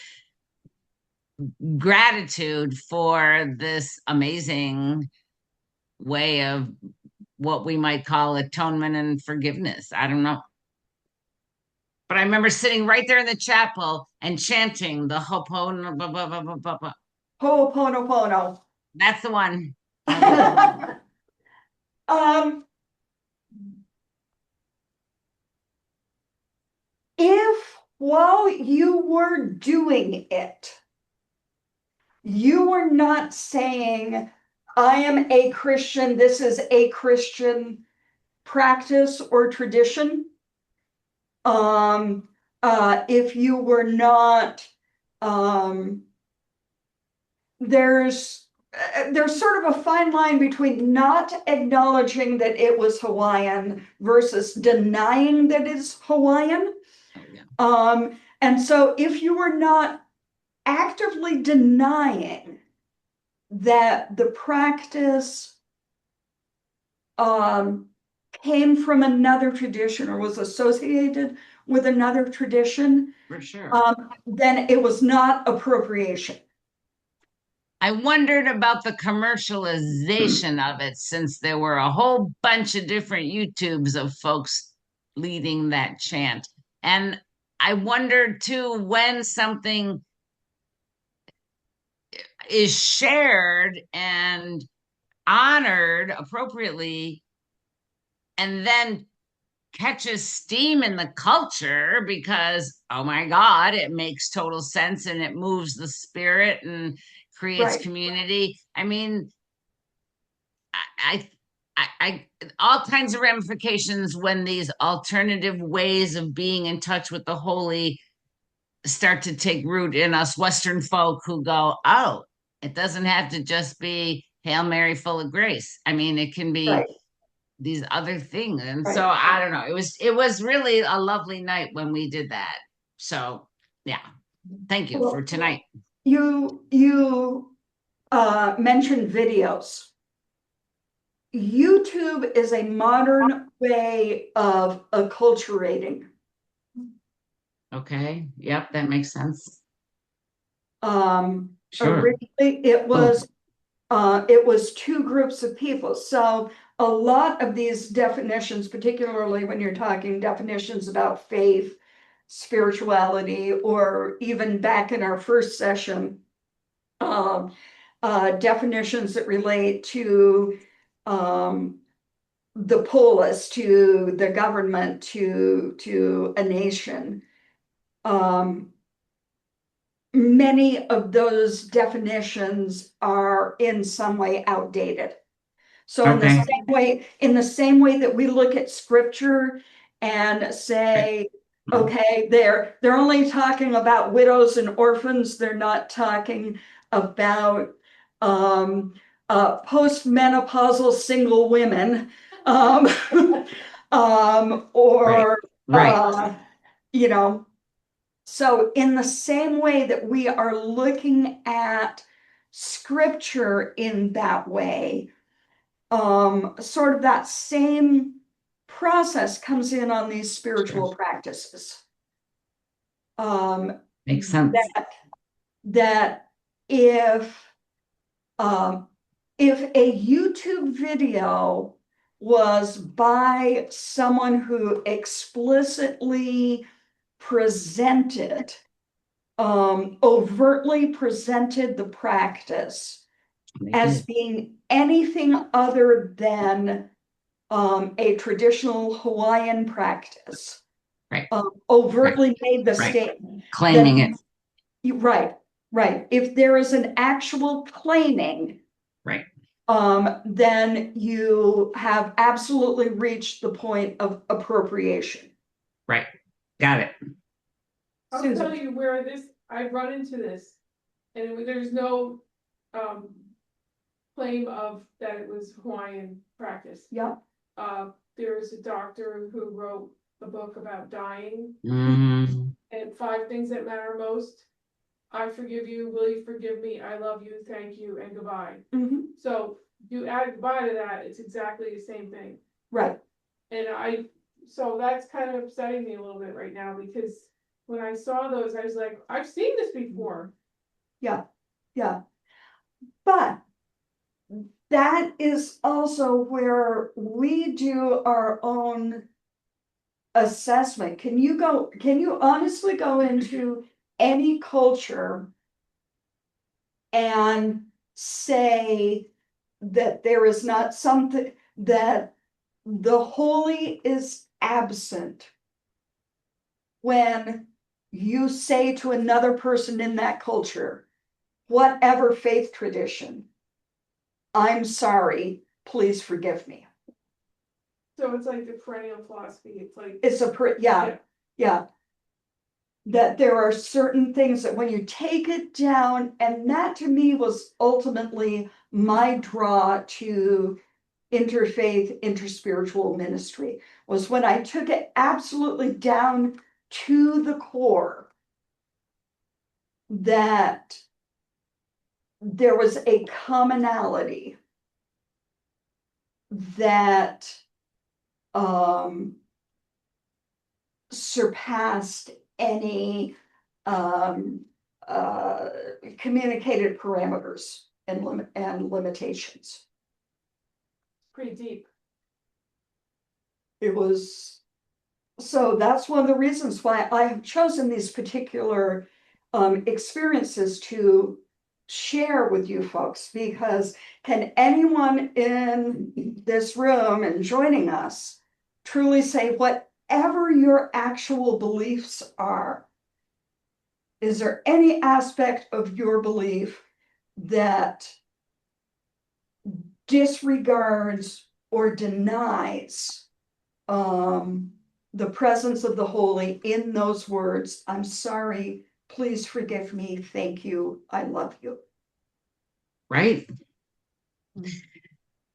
gratitude for this amazing way of what we might call atonement and forgiveness. I don't know. But I remember sitting right there in the chapel and chanting the Ho'oponopono, blah, blah, blah, blah, blah, blah. Ho'oponopono. That's the one. Um, if while you were doing it, you were not saying, I am a Christian, this is a Christian practice or tradition. If you were not, there's sort of a fine line between not acknowledging that it was Hawaiian versus denying that it's Hawaiian. Oh, yeah. And so if you were not actively denying that the practice came from another tradition or was associated with another tradition, For sure. then it was not appropriation. I wondered about the commercialization of it since there were a whole bunch of different YouTubes of folks leading that chant. And I wondered too when something is shared and honored appropriately and then catches steam in the culture because, oh my God, it makes total sense and it moves the spirit and creates Right. community. I mean, I all kinds of ramifications when these alternative ways of being in touch with the holy start to take root in us Western folk who go, oh, it doesn't have to just be Hail Mary, full of grace. I mean, it can be Right. these other things. And Right. so I don't know. It was really a lovely night when we did that. So yeah, thank you for tonight. You mentioned videos. YouTube is a modern way of acculturating. Okay. Yep, that makes sense. Sure. Originally, it was two groups of people. So a lot of these definitions, particularly when you're talking definitions about faith, spirituality, or even back in our first session, definitions that relate to the polis, to the government, to a nation. Many of those definitions are in some way outdated. So in the same way that we look at scripture and say, okay, they're only talking about widows and orphans, they're not talking about postmenopausal single women, or Right. you know. So in the same way that we are looking at scripture in that way, sort of that same process comes in on these spiritual practices. Makes sense. That if a YouTube video was by someone who explicitly presented, overtly presented the practice as being anything other than a traditional Hawaiian practice, right, overtly made the statement, claiming it. Right. If there is an actual claiming, right, then you have absolutely reached the point of appropriation. Right. Got it. I'll tell you where I've run into this, and there's no claim of that it was Hawaiian practice. Yeah. There's a doctor who wrote a book about dying, and 5 things that matter most. I forgive you, will you forgive me, I love you, thank you, and goodbye. So you add goodbye to that, it's exactly the same thing. Right. And so that's kind of upsetting me a little bit right now, because when I saw those, I was like, I've seen this before. Yeah. But that is also where we do our own assessment. Can you honestly go into any culture and say that there is not something, that the holy is absent when you say to another person in that culture, whatever faith tradition, I'm sorry, please forgive me. So it's like the perennial philosophy, it's like. It's yeah. That there are certain things that when you take it down, and that to me was ultimately my draw to interfaith, interspiritual ministry, was when I took it absolutely down to the core, that there was a commonality that surpassed any communicated parameters and limitations. Pretty deep. It was, so that's one of the reasons why I have chosen these particular experiences to share with you folks, because can anyone in this room and joining us truly say whatever your actual beliefs are, is there any aspect of your belief that disregards or denies the presence of the holy in those words, I'm sorry, please forgive me, thank you, I love you? Right.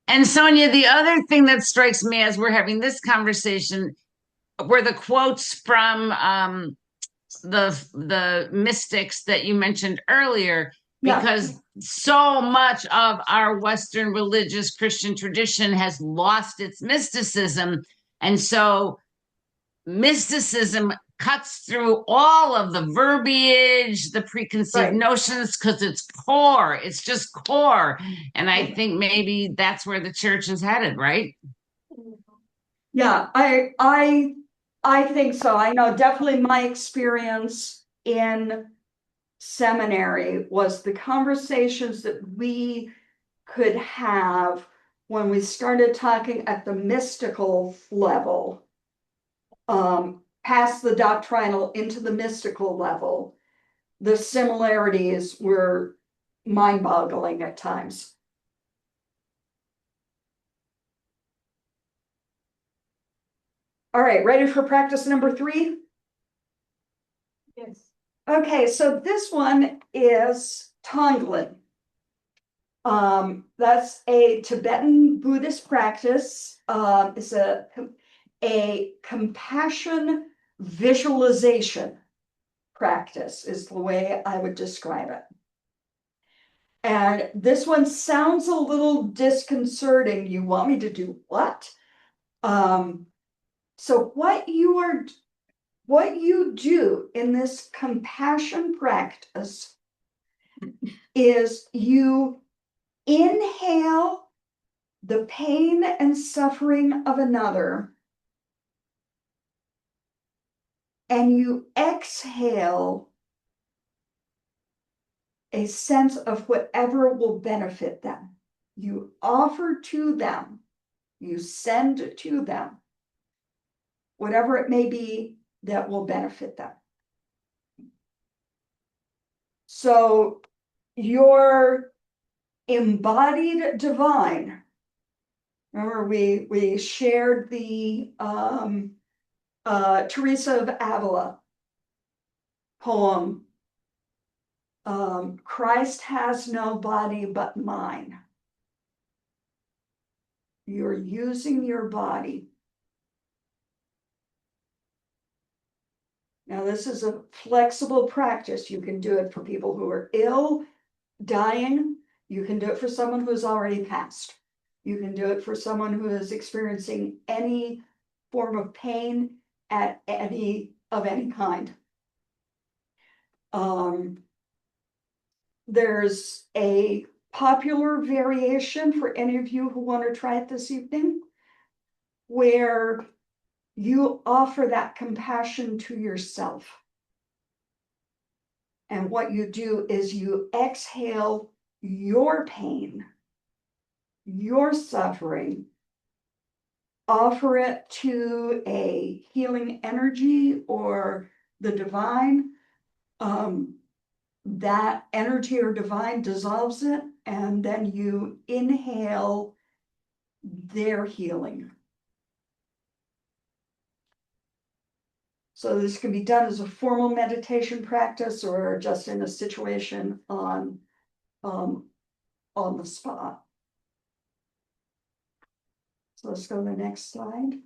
And Sonia, the other thing that strikes me as we're having this conversation were the quotes from the mystics that you mentioned earlier, Yeah. because so much of our Western religious Christian tradition has lost its mysticism. And so mysticism cuts through all of the verbiage, the preconceived Right. notions, because it's core. It's just core. And I think maybe that's where the church is headed, right? Yeah, I think so. I know definitely my experience in seminary was the conversations that we could have when we started talking at the mystical level, past the doctrinal into the mystical level. The similarities were mind-boggling at times. All right, ready for practice number 3? Yes. Okay, so this one is Tonglen. That's a Tibetan Buddhist practice. It's a compassion visualization practice is the way I would describe it. And this one sounds a little disconcerting. You want me to do what? So what you do in this compassion practice is you inhale the pain and suffering of another, and you exhale a sense of whatever will benefit them. You offer to them, you send to them, whatever it may be that will benefit them. So your embodied divine, remember we shared the Teresa of Avila poem, Christ has no body but mine. You're using your body. Now, this is a flexible practice. You can do it for people who are ill, dying. You can do it for someone who's already passed. You can do it for someone who is experiencing any form of pain at any kind. There's a popular variation for any of you who want to try it this evening, where you offer that compassion to yourself. And what you do is you exhale your pain, your suffering, offer it to a healing energy or the divine. That energy or divine dissolves it, and then you inhale their healing. So this can be done as a formal meditation practice or just in a situation on the spot. So let's go to the next slide.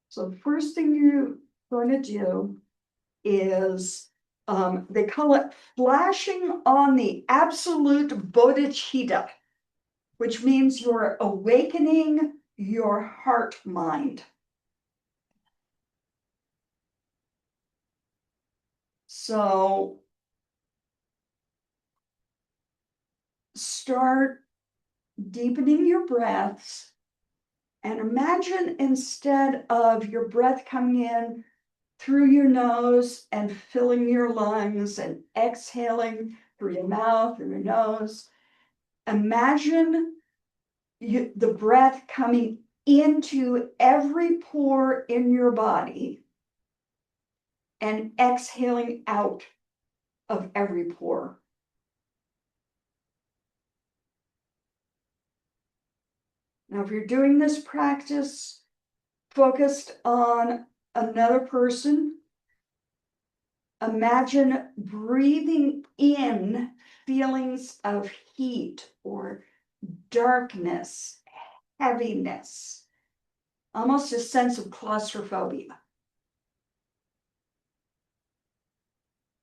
So the first thing you're going to do is, they call it flashing on the absolute bodhicitta, which means you're awakening your heart mind. So start deepening your breaths and imagine, instead of your breath coming in through your nose and filling your lungs and exhaling through your mouth and your nose, imagine the breath coming into every pore in your body and exhaling out of every pore. Now, if you're doing this practice focused on another person, imagine breathing in feelings of heat or darkness, heaviness, almost a sense of claustrophobia.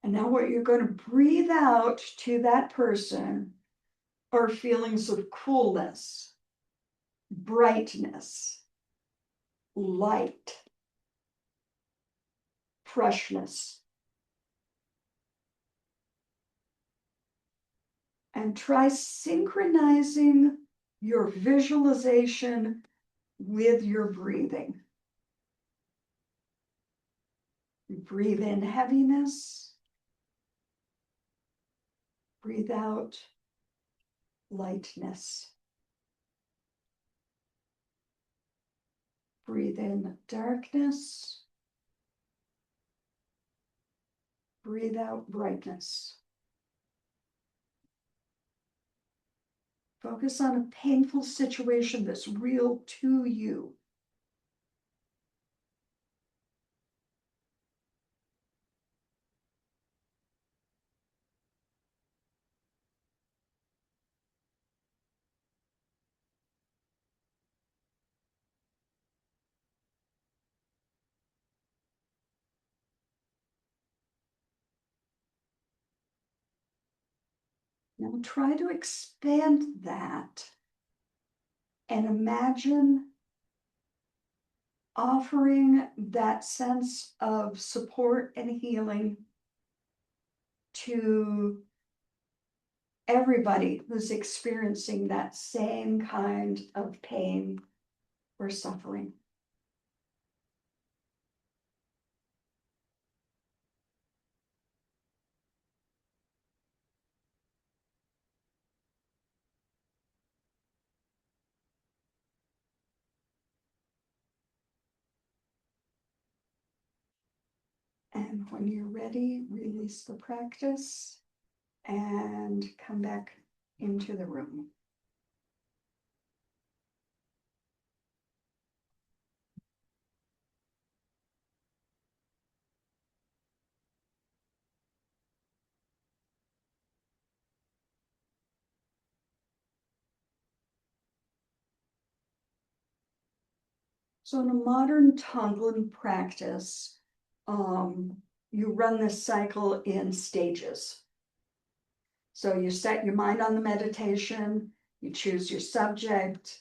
And now what you're going to breathe out to that person are feelings of coolness, brightness, light, freshness. And try synchronizing your visualization with your breathing. You breathe in heaviness, breathe out lightness. Breathe in darkness, breathe out brightness. Focus on a painful situation that's real to you. Now try to expand that and imagine offering that sense of support and healing to everybody who's experiencing that same kind of pain or suffering. And when you're ready, release the practice and come back into the room. So in a modern Tonglen practice, you run this cycle in stages. So you set your mind on the meditation, you choose your subject,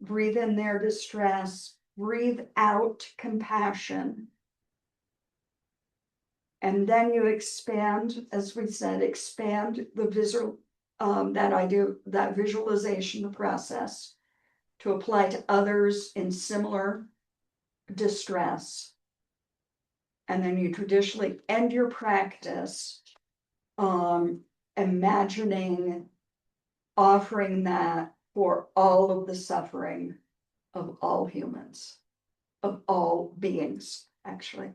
breathe in their distress, breathe out compassion. And then you expand, as we said, expand the visual, that idea, that visualization process to apply to others in similar distress. And then you traditionally end your practice imagining offering that for all of the suffering of all humans, of all beings, actually.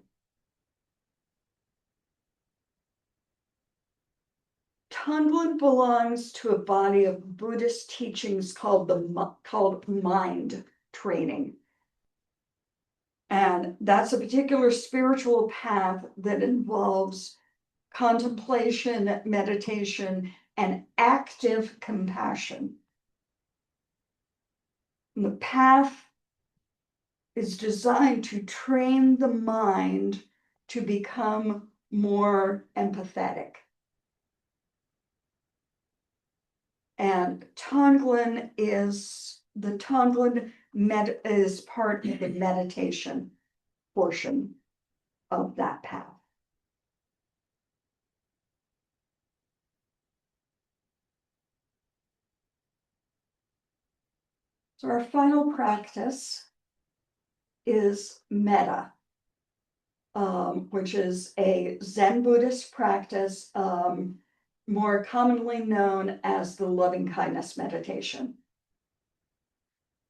Tonglen belongs to a body of Buddhist teachings called mind training. And that's a particular spiritual path that involves contemplation, meditation, and active compassion. And the path is designed to train the mind to become more empathetic. And Tonglen is part of the meditation portion of that path. So our final practice is metta, which is a Zen Buddhist practice, more commonly known as the loving kindness meditation.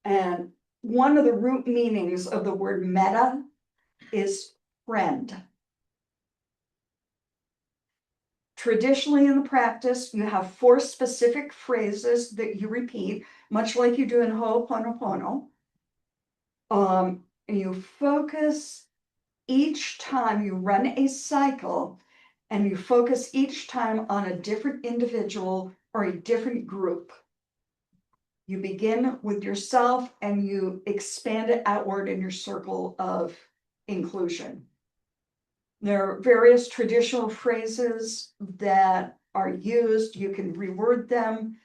And one of the root meanings of the word metta is friend. Traditionally in the practice, you have 4 specific phrases that you repeat, much like you do in Ho'oponopono. And you focus each time you run a cycle, and you focus each time on a different individual or a different group. You begin with yourself and you expand it outward in your circle of inclusion. There are various traditional phrases that are used. You can reword them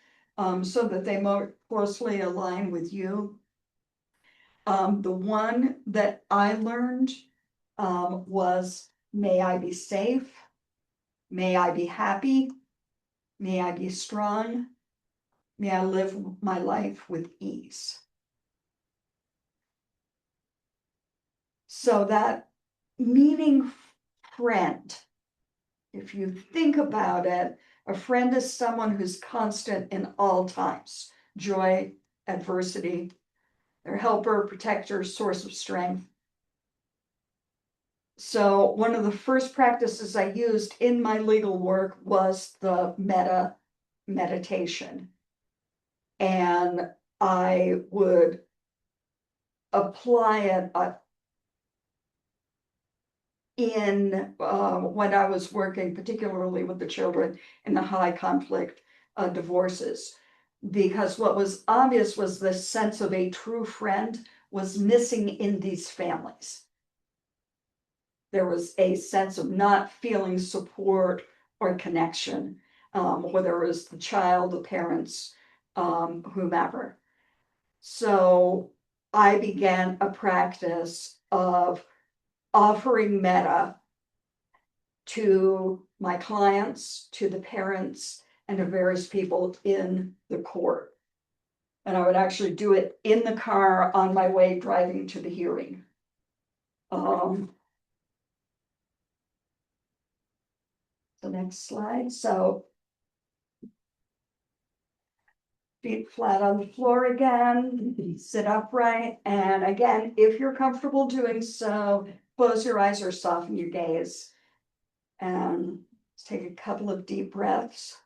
so that they more closely align with you. The one that I learned was, may I be safe, may I be happy, may I be strong, may I live my life with ease. So that meaning friend, if you think about it, a friend is someone who's constant in all times, joy, adversity, their helper, protector, source of strength. So one of the first practices I used in my legal work was the metta meditation. And I would apply it in when I was working particularly with the children in the high conflict divorces, because what was obvious was the sense of a true friend was missing in these families. There was a sense of not feeling support or connection, whether it was the child, the parents, whomever. So I began a practice of offering metta to my clients, to the parents, and to various people in the court. And I would actually do it in the car on my way driving to the hearing. The next slide. So feet flat on the floor again, sit upright. And again, if you're comfortable doing so, close your eyes or soften your gaze. And let's take a couple of deep breaths.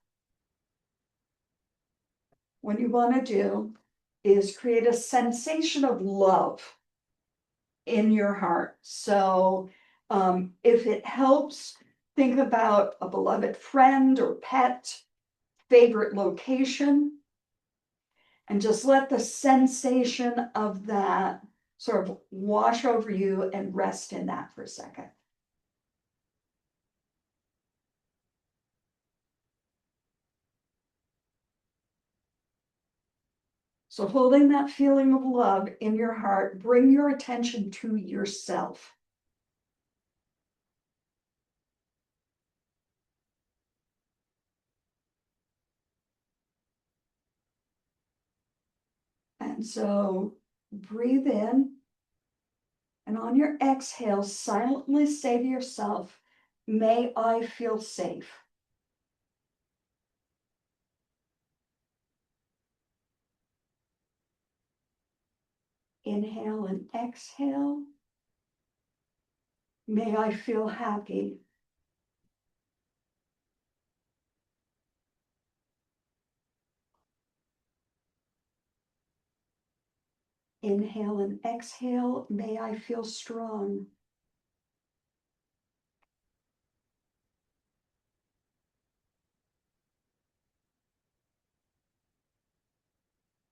What you want to do is create a sensation of love in your heart. So if it helps, think about a beloved friend or pet, favorite location, and just let the sensation of that sort of wash over you and rest in that for a second. So holding that feeling of love in your heart, bring your attention to yourself. And And so breathe in. And on your exhale, silently say to yourself, may I feel safe. Inhale and exhale. May I feel happy. Inhale and exhale. May I feel strong.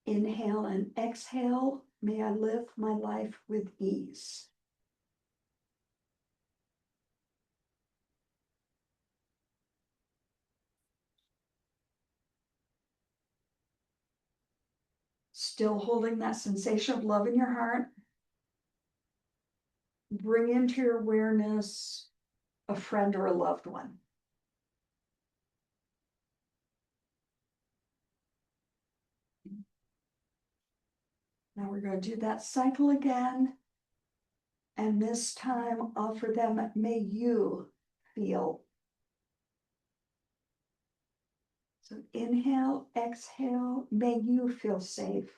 Inhale and exhale. May I live my life with ease. Still holding that sensation of love in your heart. Bring into your awareness a friend or a loved one. Now we're going to do that cycle again. And this time offer them, may you feel. So inhale, exhale, may you feel safe.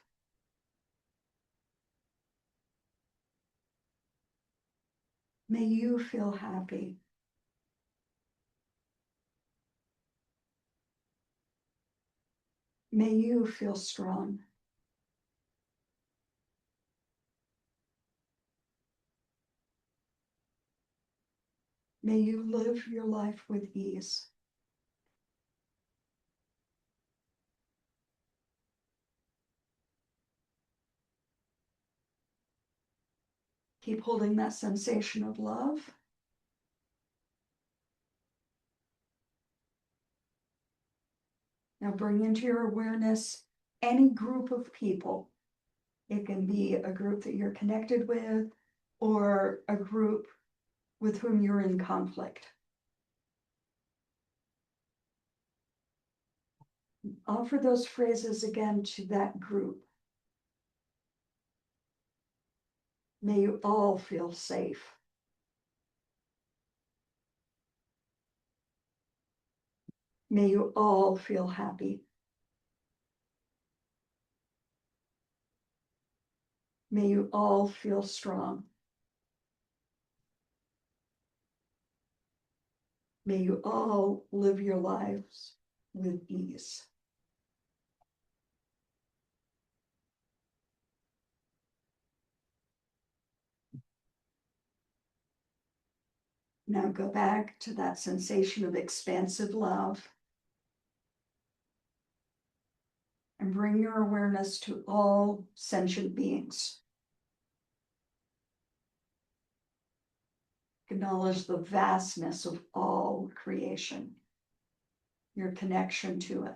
May you feel happy. May you feel strong. May you live your life with ease. Keep holding that sensation of love. Now bring into your awareness any group of people. It can be a group that you're connected with or a group with whom you're in conflict. Offer those phrases again to that group. May you all feel safe. May you all feel happy. May you all feel strong. May you all live your lives with ease. Now go back to that sensation of expansive love and bring your awareness to all sentient beings. Acknowledge the vastness of all creation, your connection to it.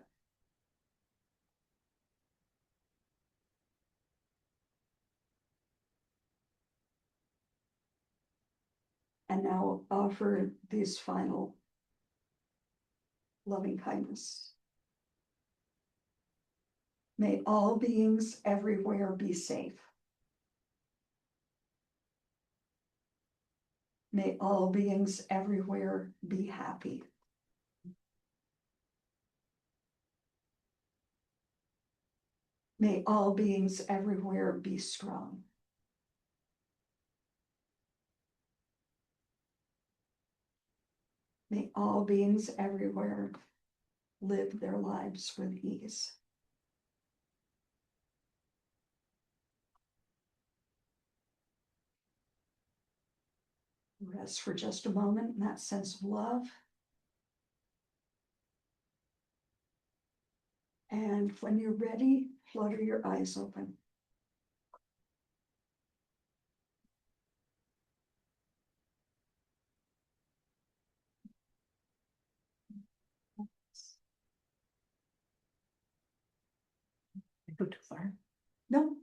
And now offer these final loving kindness. May all beings everywhere be safe. May all beings everywhere be happy. May all beings everywhere be strong. May all beings everywhere live their lives with ease. Rest for just a moment in that sense of love. And when you're ready, flutter your eyes open. I go too far. No.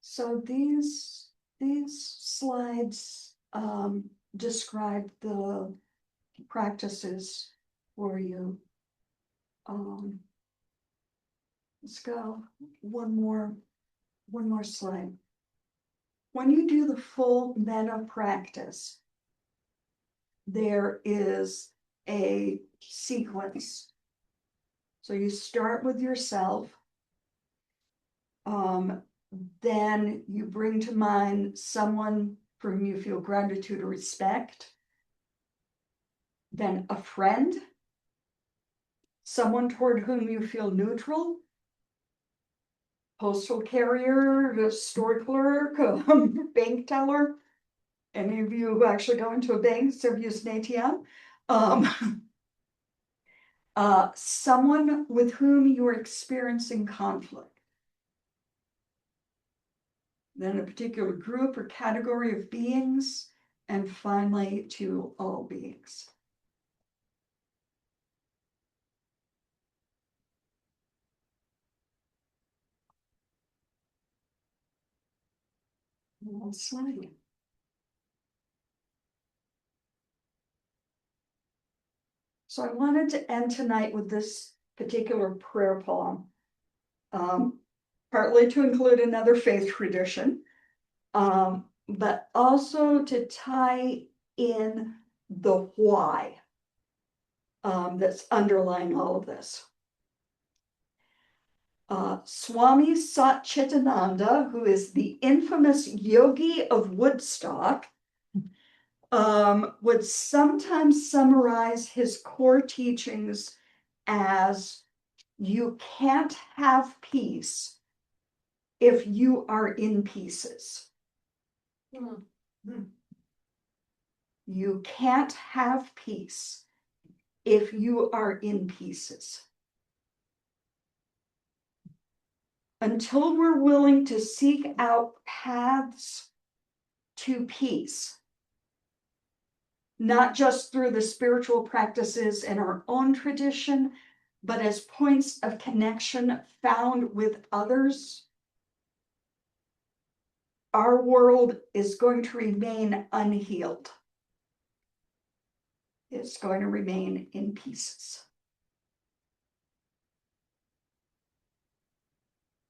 So these slides describe the practices for you. let's go one more slide. When you do the full meta practice, there is a sequence. So you start with yourself. Then you bring to mind someone for whom you feel gratitude or respect. Then a friend, someone toward whom you feel neutral, postal carrier, the store clerk, bank teller. Any of you who actually go into a bank, so have used an ATM. Someone with whom you are experiencing conflict. Then a particular group or category of beings, and finally to all beings. One slide. So I wanted to end tonight with this particular prayer poem, partly to include another faith tradition, but also to tie in the why that's underlying all of this. Swami Satchitananda, who is the infamous yogi of Woodstock, would sometimes summarize his core teachings as you can't have peace if you are in pieces. You can't have peace if you are in pieces. Until we're willing to seek out paths to peace, not just through the spiritual practices in our own tradition, but as points of connection found with others, our world is going to remain unhealed. It's going to remain in pieces.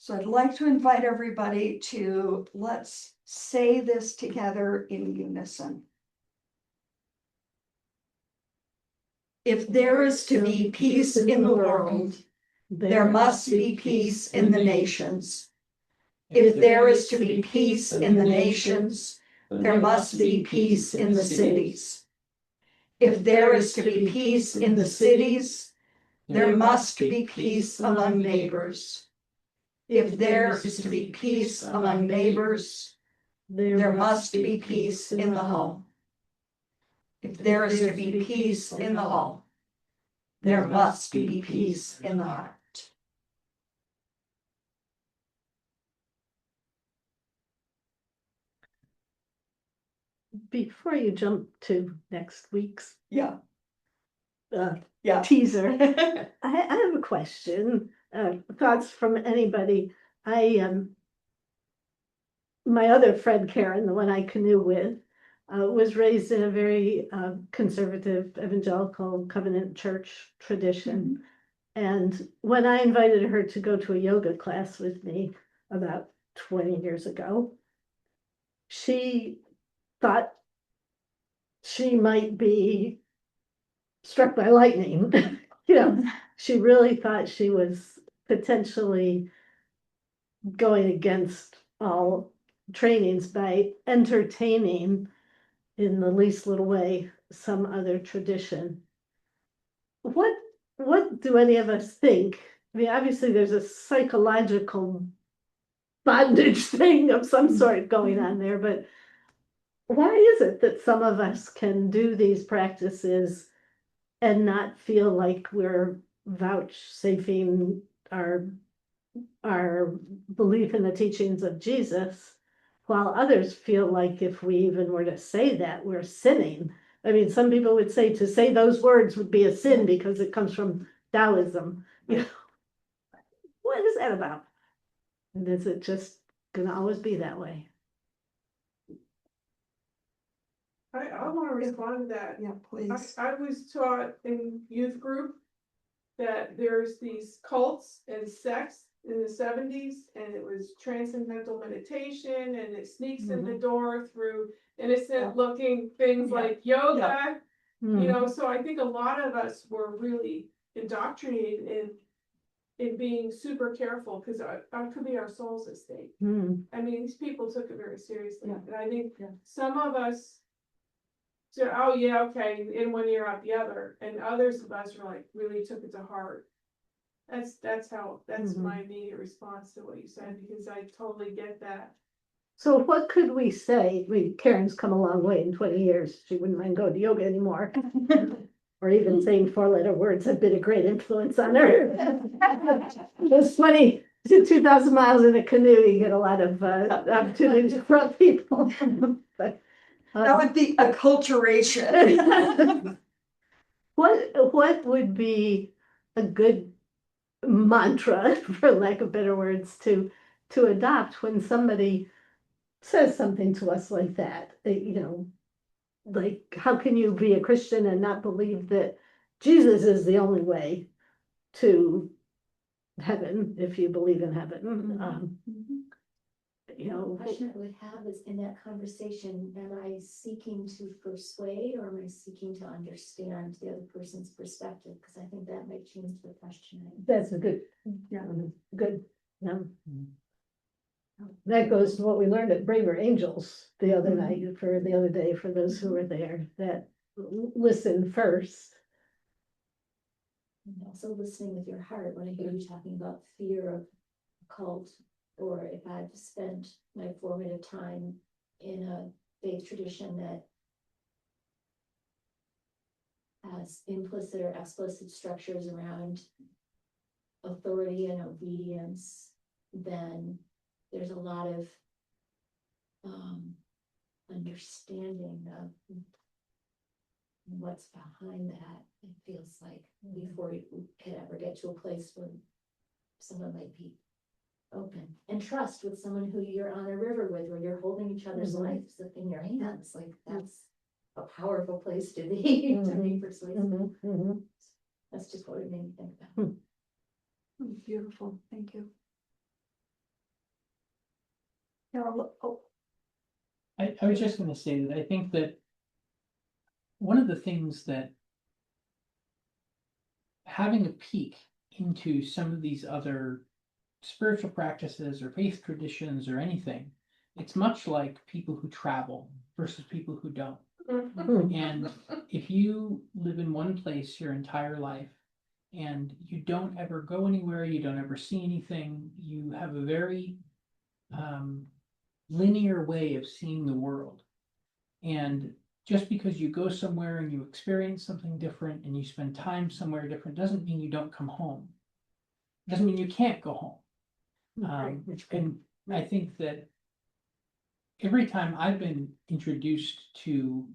So I'd like to invite everybody to let's say this together in unison. If there is to be peace in the world, there must be peace in the nations. If there is to be peace in the nations, there must be peace in the cities. If there is to be peace in the cities, there must be peace among neighbors. If there is to be peace among neighbors, there must be peace in the home. If there is to be peace in the home, there must be peace in the heart. Before you jump to next week's Yeah. teaser, I have a question. Thoughts from anybody? My other friend Karen, the one I canoe with, was raised in a very conservative evangelical covenant church tradition. And when I invited her to go to a yoga class with me about 20 years ago, she thought she might be struck by lightning. She really thought she was potentially going against all trainings by entertaining in the least little way some other tradition. What do any of us think? I mean, obviously there's a psychological bondage thing of some sort going on there, but why is it that some of us can do these practices and not feel like we're vouchsafing our belief in the teachings of Jesus, while others feel like if we even were to say that, we're sinning? I mean, some people would say to say those words would be a sin because it comes from Taoism. What is that about? And is it just gonna always be that way? I want to respond to that. Yeah, please. I was taught in youth group that there's these cults and sects in the seventies, and it was transcendental meditation, and it sneaks in the Mhm. door through innocent Yeah. looking things Yeah. like yoga. Mhm. You know, so I think a lot of us were really indoctrinated in being super careful, because it could be our soul's at stake. Mhm. I mean, these people took it very seriously, Yeah. and I think Yeah. some of us said, oh yeah, okay, in one ear out the other, and others of us were like, really took it to heart. That's Mhm. my immediate response to what you said, because I totally get that. So what could we say? I mean, Karen's come a long way in 20 years. She wouldn't mind going to yoga anymore. Or even saying four-letter words have been a great influence on her. It's funny, 2,000 miles in a canoe, you get a lot of opportunities to meet people. But, That would be acculturation. what would be a good mantra, for lack of better words, to adopt when somebody says something to us like that? You know, like, how can you be a Christian and not believe that Jesus is the only way to heaven, if you believe in heaven? You The know, question I would have is, in that conversation, am I seeking to persuade, or am I seeking to understand the other person's perspective? Because I think that might change the questioning. that's a good, Yeah. good, yeah. That goes to what we learned at Braver Angels the other night, for the other day, for those who were there, that listen first. And also listening with your heart. When I hear you talking about fear of a cult, or if I've spent my formative time in a faith tradition that has implicit or explicit structures around authority and obedience, then there's a lot of understanding of what's behind that. It feels like before you could ever get to a place where someone might be open and trust with someone who you're on a river with, where you're holding each other's Mhm. lives in your hands. Like, that's a powerful place to be, to be persuasive. Mhm, mhm. That's just what it made me think about. Beautiful, thank you. Carol, oh, I was just gonna say that I think that one of the things that having a peek into some of these other spiritual practices or faith traditions or anything, it's much like people who travel versus people who don't. And if you live in one place your entire life and you don't ever go anywhere, you don't ever see anything, you have a very linear way of seeing the world. And just because you go somewhere and you experience something different and you spend time somewhere different doesn't mean you don't come home. Doesn't mean you can't go home. And I think that every time I've been introduced to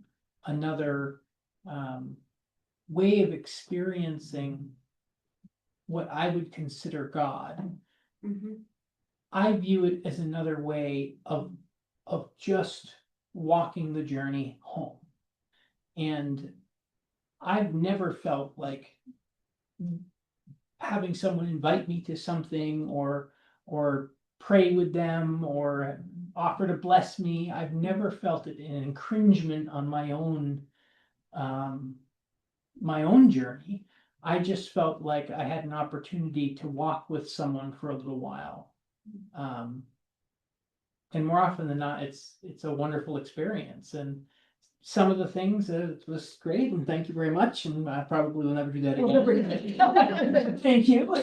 another way of experiencing what I would consider God, mhm. I view it as another way of just walking the journey home. And I've never felt like having someone invite me to something or pray with them or offer to bless me. I've never felt it an infringement on my own journey. I just felt like I had an opportunity to walk with someone for a little while. And more often than not, it's a wonderful experience. And some of the things, it was great, and thank you very much, and I probably will never do that again. Thank you.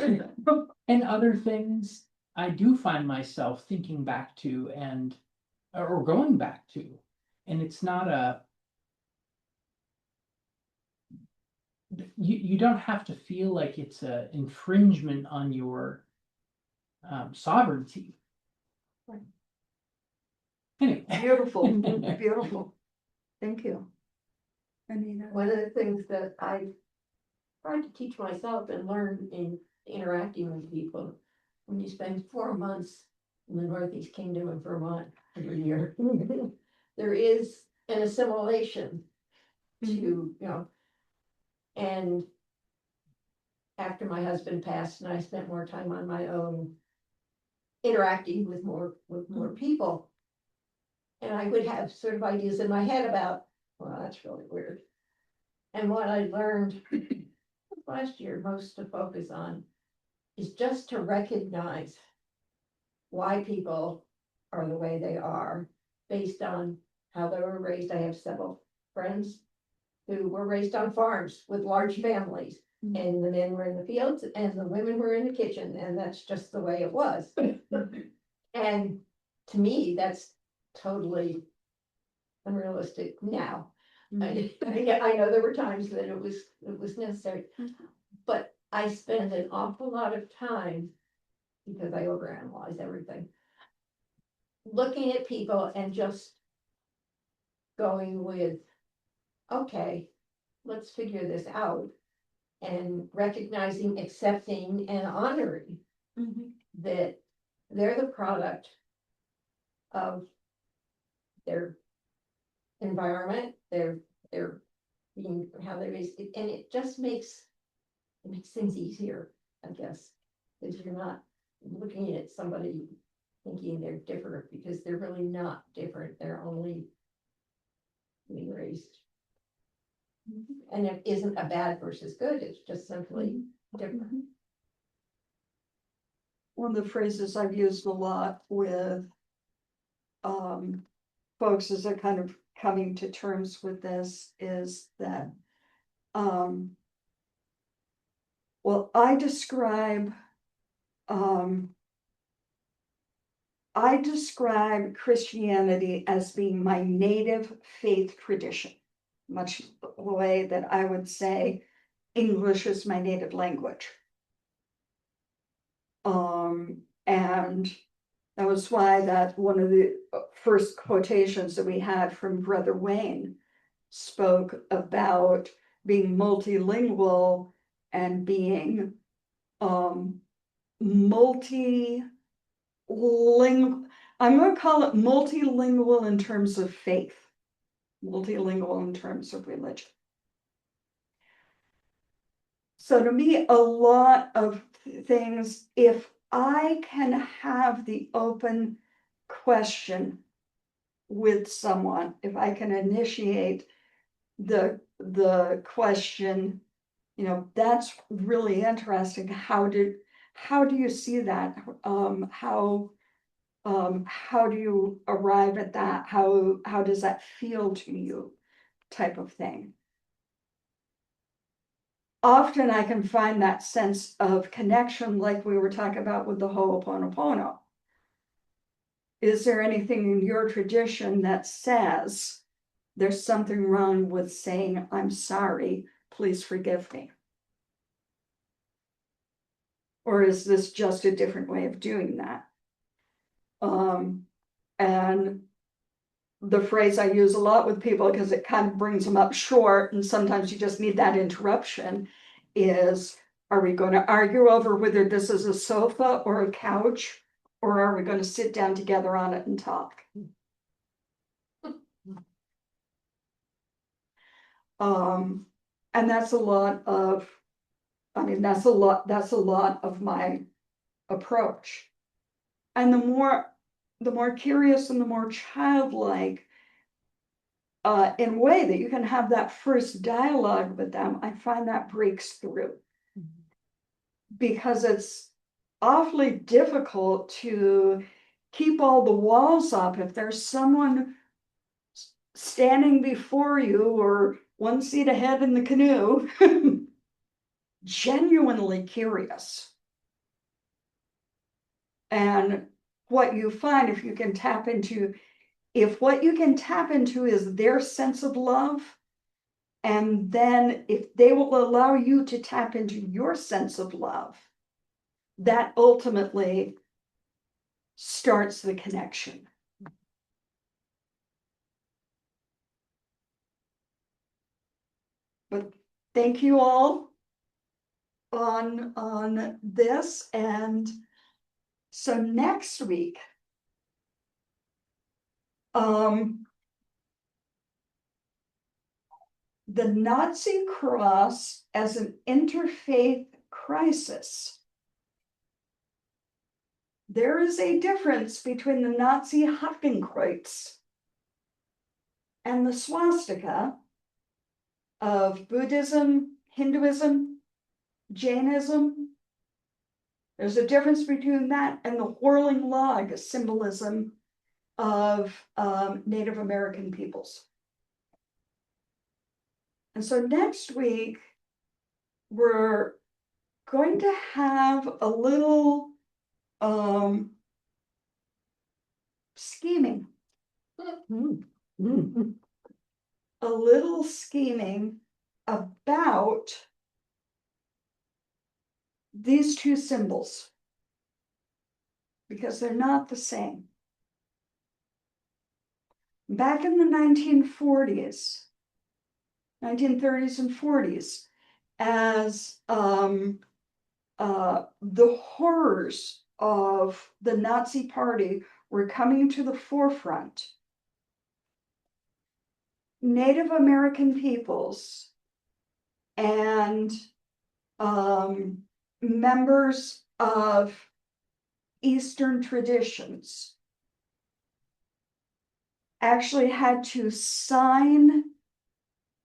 And other things, I do find myself thinking back to or going back to, and it's not you don't have to feel like it's an infringement on your sovereignty. Right. Anyway. Beautiful, beautiful, thank you. Anita, One of the things that I tried to teach myself and learn in interacting with people, when you spend 4 months in the Northeast Kingdom of Vermont every year, there is an assimilation to, you know, and after my husband passed and I spent more time on my own, interacting with more people. And I would have sort of ideas in my head about, well, that's really weird. And what I learned last year most to focus on is just to recognize why people are the way they are based on how they were raised. I have several friends who were raised on farms with large families, and the men were in the fields and the women were in the kitchen, and that's just the way it was. And to me, that's totally unrealistic now. I know there were times that it was necessary, but I spend an awful lot of time, because I overanalyze everything, looking at people and just going with, okay, let's figure this out, and recognizing, accepting, and honoring that they're the product of their environment, their being how they raised it, and it just makes things easier, I guess, because you're not looking at somebody thinking they're different, because they're really not different. They're only being raised. And it isn't a bad versus good, it's just simply different. One of the phrases I've used a lot with folks as they're kind of coming to terms with this is that well, I describe Christianity as being my native faith tradition, much the way that I would say English is my native language. And that was why that one of the first quotations that we had from Brother Wayne spoke about being multilingual and being multilingual. I'm going to call it multilingual in terms of faith, multilingual in terms of religion. So to me, a lot of things, if I can have the open question with someone, if I can initiate the question, you know, that's really interesting. How do you see that? How do you arrive at that? How does that feel to you? Type of thing. Often I can find that sense of connection, like we were talking about with the Ho'oponopono. Is there anything in your tradition that says there's something wrong with saying, I'm sorry, please forgive me? Or is this just a different way of doing that? And the phrase I use a lot with people, because it kind of brings them up short, and sometimes you just need that interruption, is, are we going to argue over whether this is a sofa or a couch, or are we going to sit down together on it and talk? And that's a lot of, that's a lot of my approach. And the more curious and the more childlike, in a way that you can have that first dialogue with them, I find that breaks through. Because it's awfully difficult to keep all the walls up if there's someone standing before you or one seat ahead in the canoe, genuinely curious. And what you find, if what you can tap into is their sense of love, and then if they will allow you to tap into your sense of love, that ultimately starts the connection. But thank you all on this. And so next week, the Nazi cross as an interfaith crisis. there is a difference between the Nazi Hakenkreuz and the swastika of Buddhism, Hinduism, Jainism. There's a difference between that and the whirling log symbolism of Native American peoples. And so next week, we're going to have a little scheming, a little scheming about these two symbols, because they're not the same. Back in the 1940s, 1930s and 40s, as the horrors of the Nazi Party were coming to the forefront, Native American peoples and members of Eastern traditions actually had to sign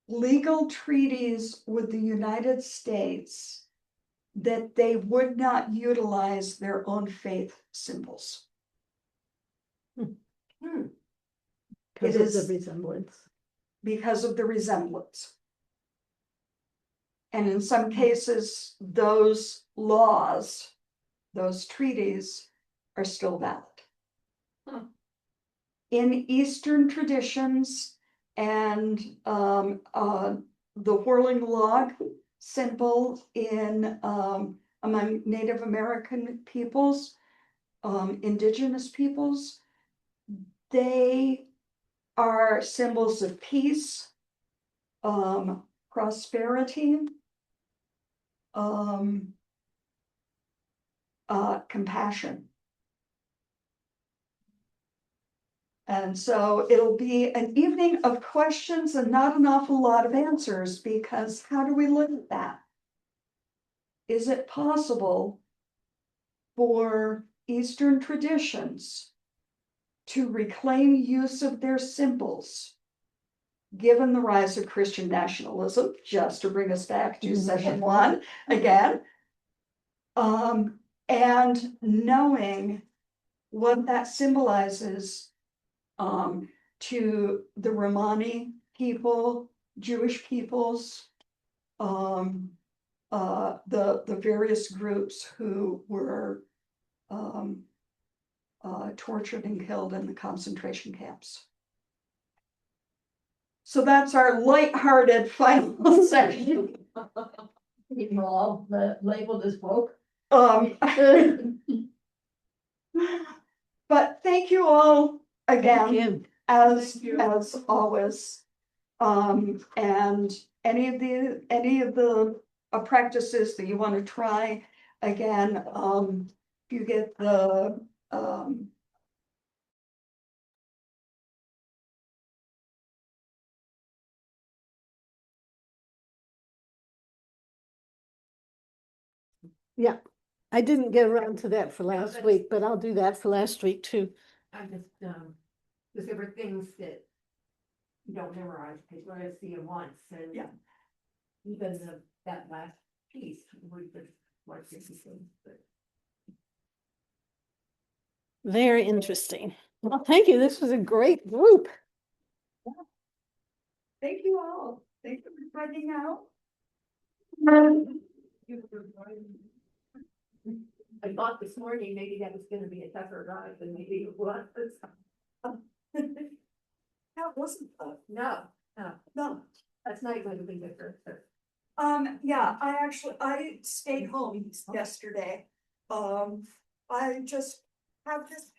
legal treaties with the United States that they would not utilize their own faith symbols. Because It of is the resemblance. because of the resemblance. And in some cases, those laws, those treaties are still valid. In Eastern traditions and the whirling log symbol in among Native American peoples, indigenous peoples, they are symbols of peace, prosperity, compassion. And so it'll be an evening of questions and not an awful lot of answers, because how do we look at that? Is it possible for Eastern traditions to reclaim use of their symbols, given the rise of Christian nationalism, just to bring us back to session one again, and knowing what that symbolizes to the Romani people, Jewish peoples, the various groups who were tortured and killed in the concentration camps. So that's our lighthearted final section. People all labeled as woke. But thank you all again, you. as Thank you. as always. And any of the practices that you want to try, again, if you get the Yeah, I didn't get around to that for last that's- week, but I'll do that for last week too. I just, because there were things that you don't memorize, because you only see them once, and Yeah. even that last piece, we just like to see things, but. Very interesting. Well, thank you. This was a great group. thank you all. Thank you for finding out. I thought this morning maybe that was gonna be a tougher ride than maybe it was. That wasn't fun. No, No. that's not going to be different. Yeah, I stayed home yesterday. I just have this,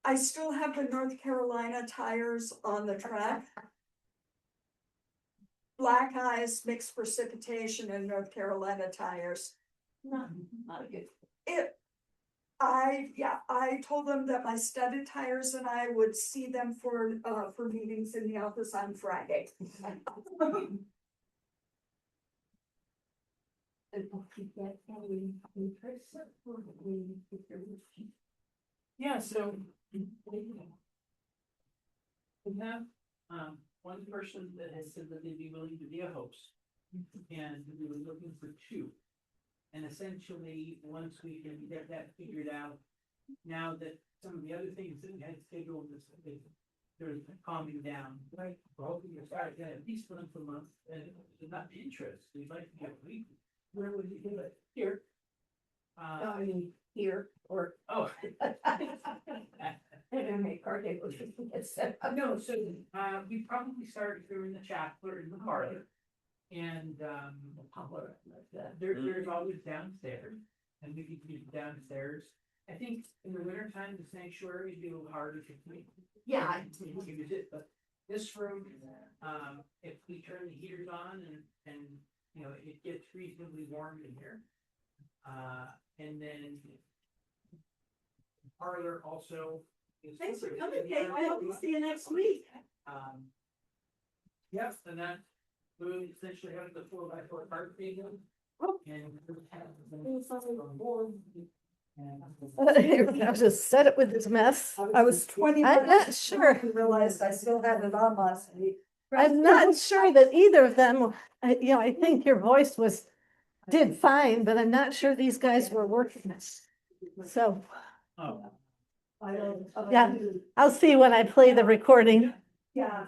I still have the North Carolina tires on the track. Black ice, mixed precipitation, and North Carolina tires. Not good. I told them that my studded tires and I would see them for meetings in the office on Friday. Yeah, so. We have, one person that has said that they'd be willing to be a host. And we were looking for two. And essentially, once we can get that figured out, now that some of the other things that we had scheduled is, they're calming down. Right. We're hoping to start getting at least once a month, and there's not interest, we'd like to get weekly. Where would you do it? Here. I mean, here or. Oh. No, so, we probably start here in the chapel or in the parlor. And, there's always downstairs, and we can use downstairs. I think in the winter time, the sanctuary would be a little harder to clean. Yeah. Use it, but this room, if we turn the heaters on and, you know, it gets reasonably warm in here. And then parlor also. Thanks for coming, Kate. I hope to see you next week. Yes, and that room essentially has the 4x4 carpet. And. I'll just set it with this mess. I was 20. I'm not sure. I realized I still had it on last week. I'm not sure that either of them, I think your voice did fine, but I'm not sure these guys were working. So, Oh. I don't. Yeah. I'll see when I play the recording. Yeah.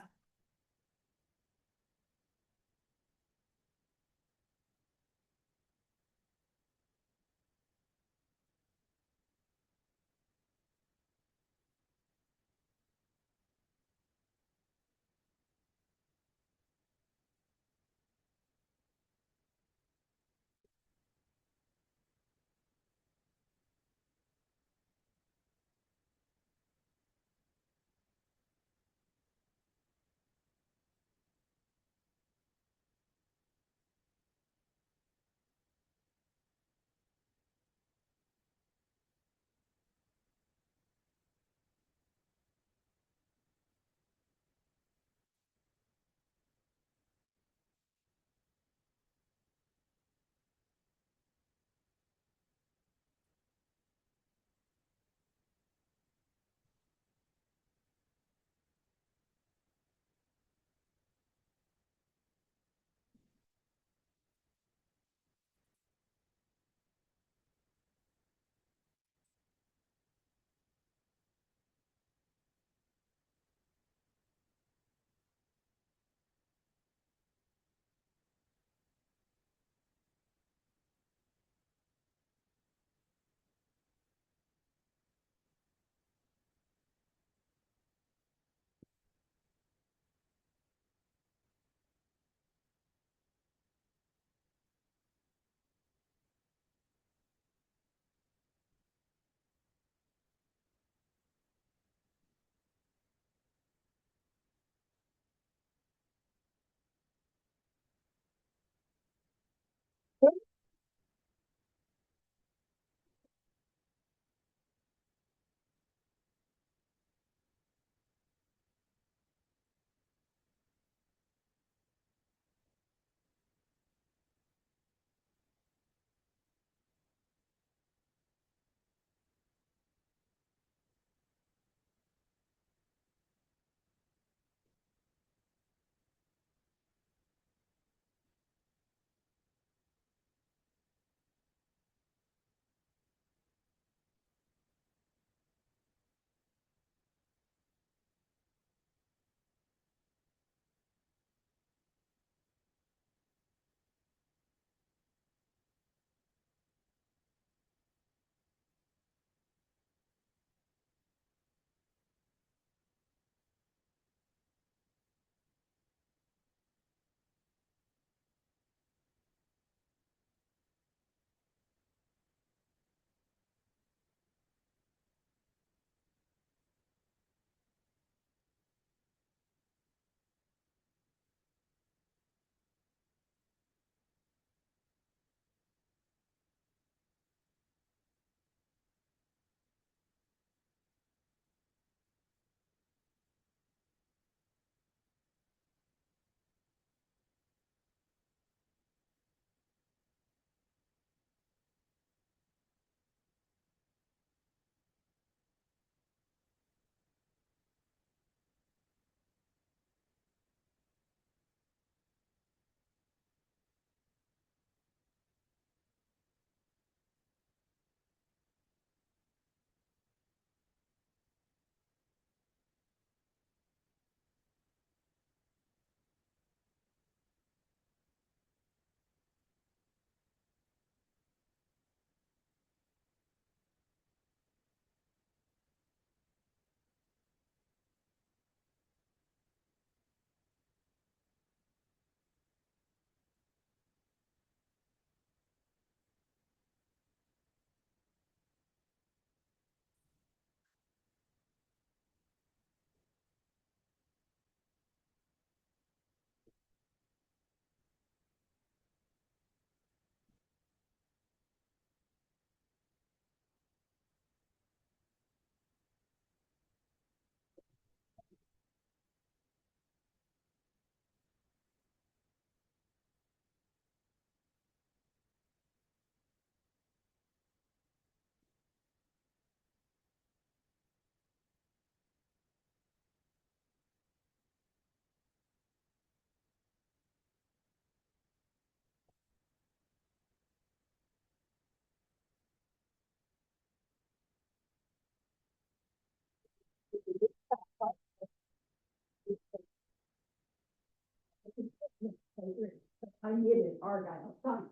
needed Argyle. Ah.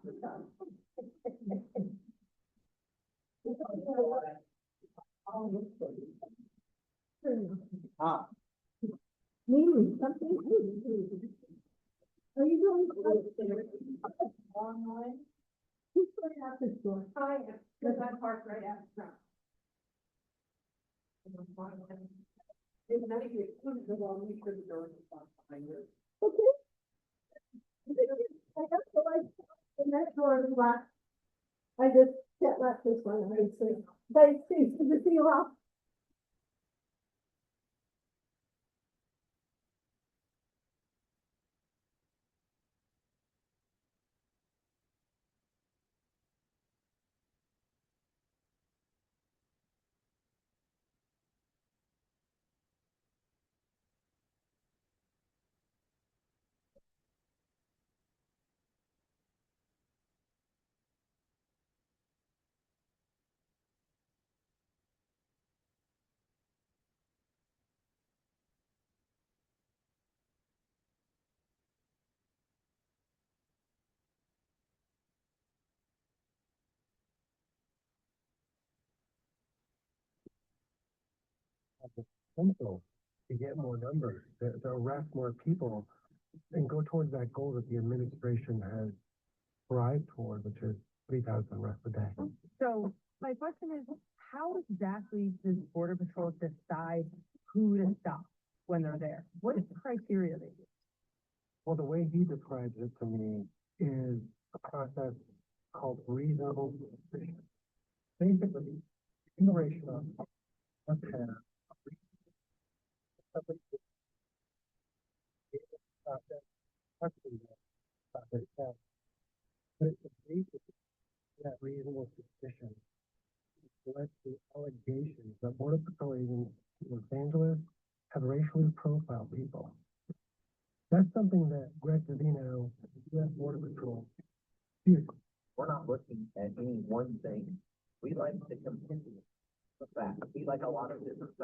Something. Are you doing? Online? Who's going out this door? I am, because I parked right out front. If none of you included the one, we couldn't go in the front behind her. Okay. I have to like, the next door is locked. I just can't lock this one, I see. But it's good to see you all. Potential to get more numbers, to arrest more people and go towards that goal that the administration has thrived toward, which is 3,000 arrests a day. So my question is, how exactly does Border Patrol decide who to stop when they're there? What is the criteria they use? Well, the way he describes it to me is a process called reasonable suspicion. Basically, consideration of what have process, question process, but it's the basis of that reasonable suspicion led to allegations that Border Patrol agents in Los Angeles have racially profiled people. That's something that Greg Savino, U.S. Border Patrol, refused. We're not looking at any one thing. We like to continue the fact. We like a lot of different facts.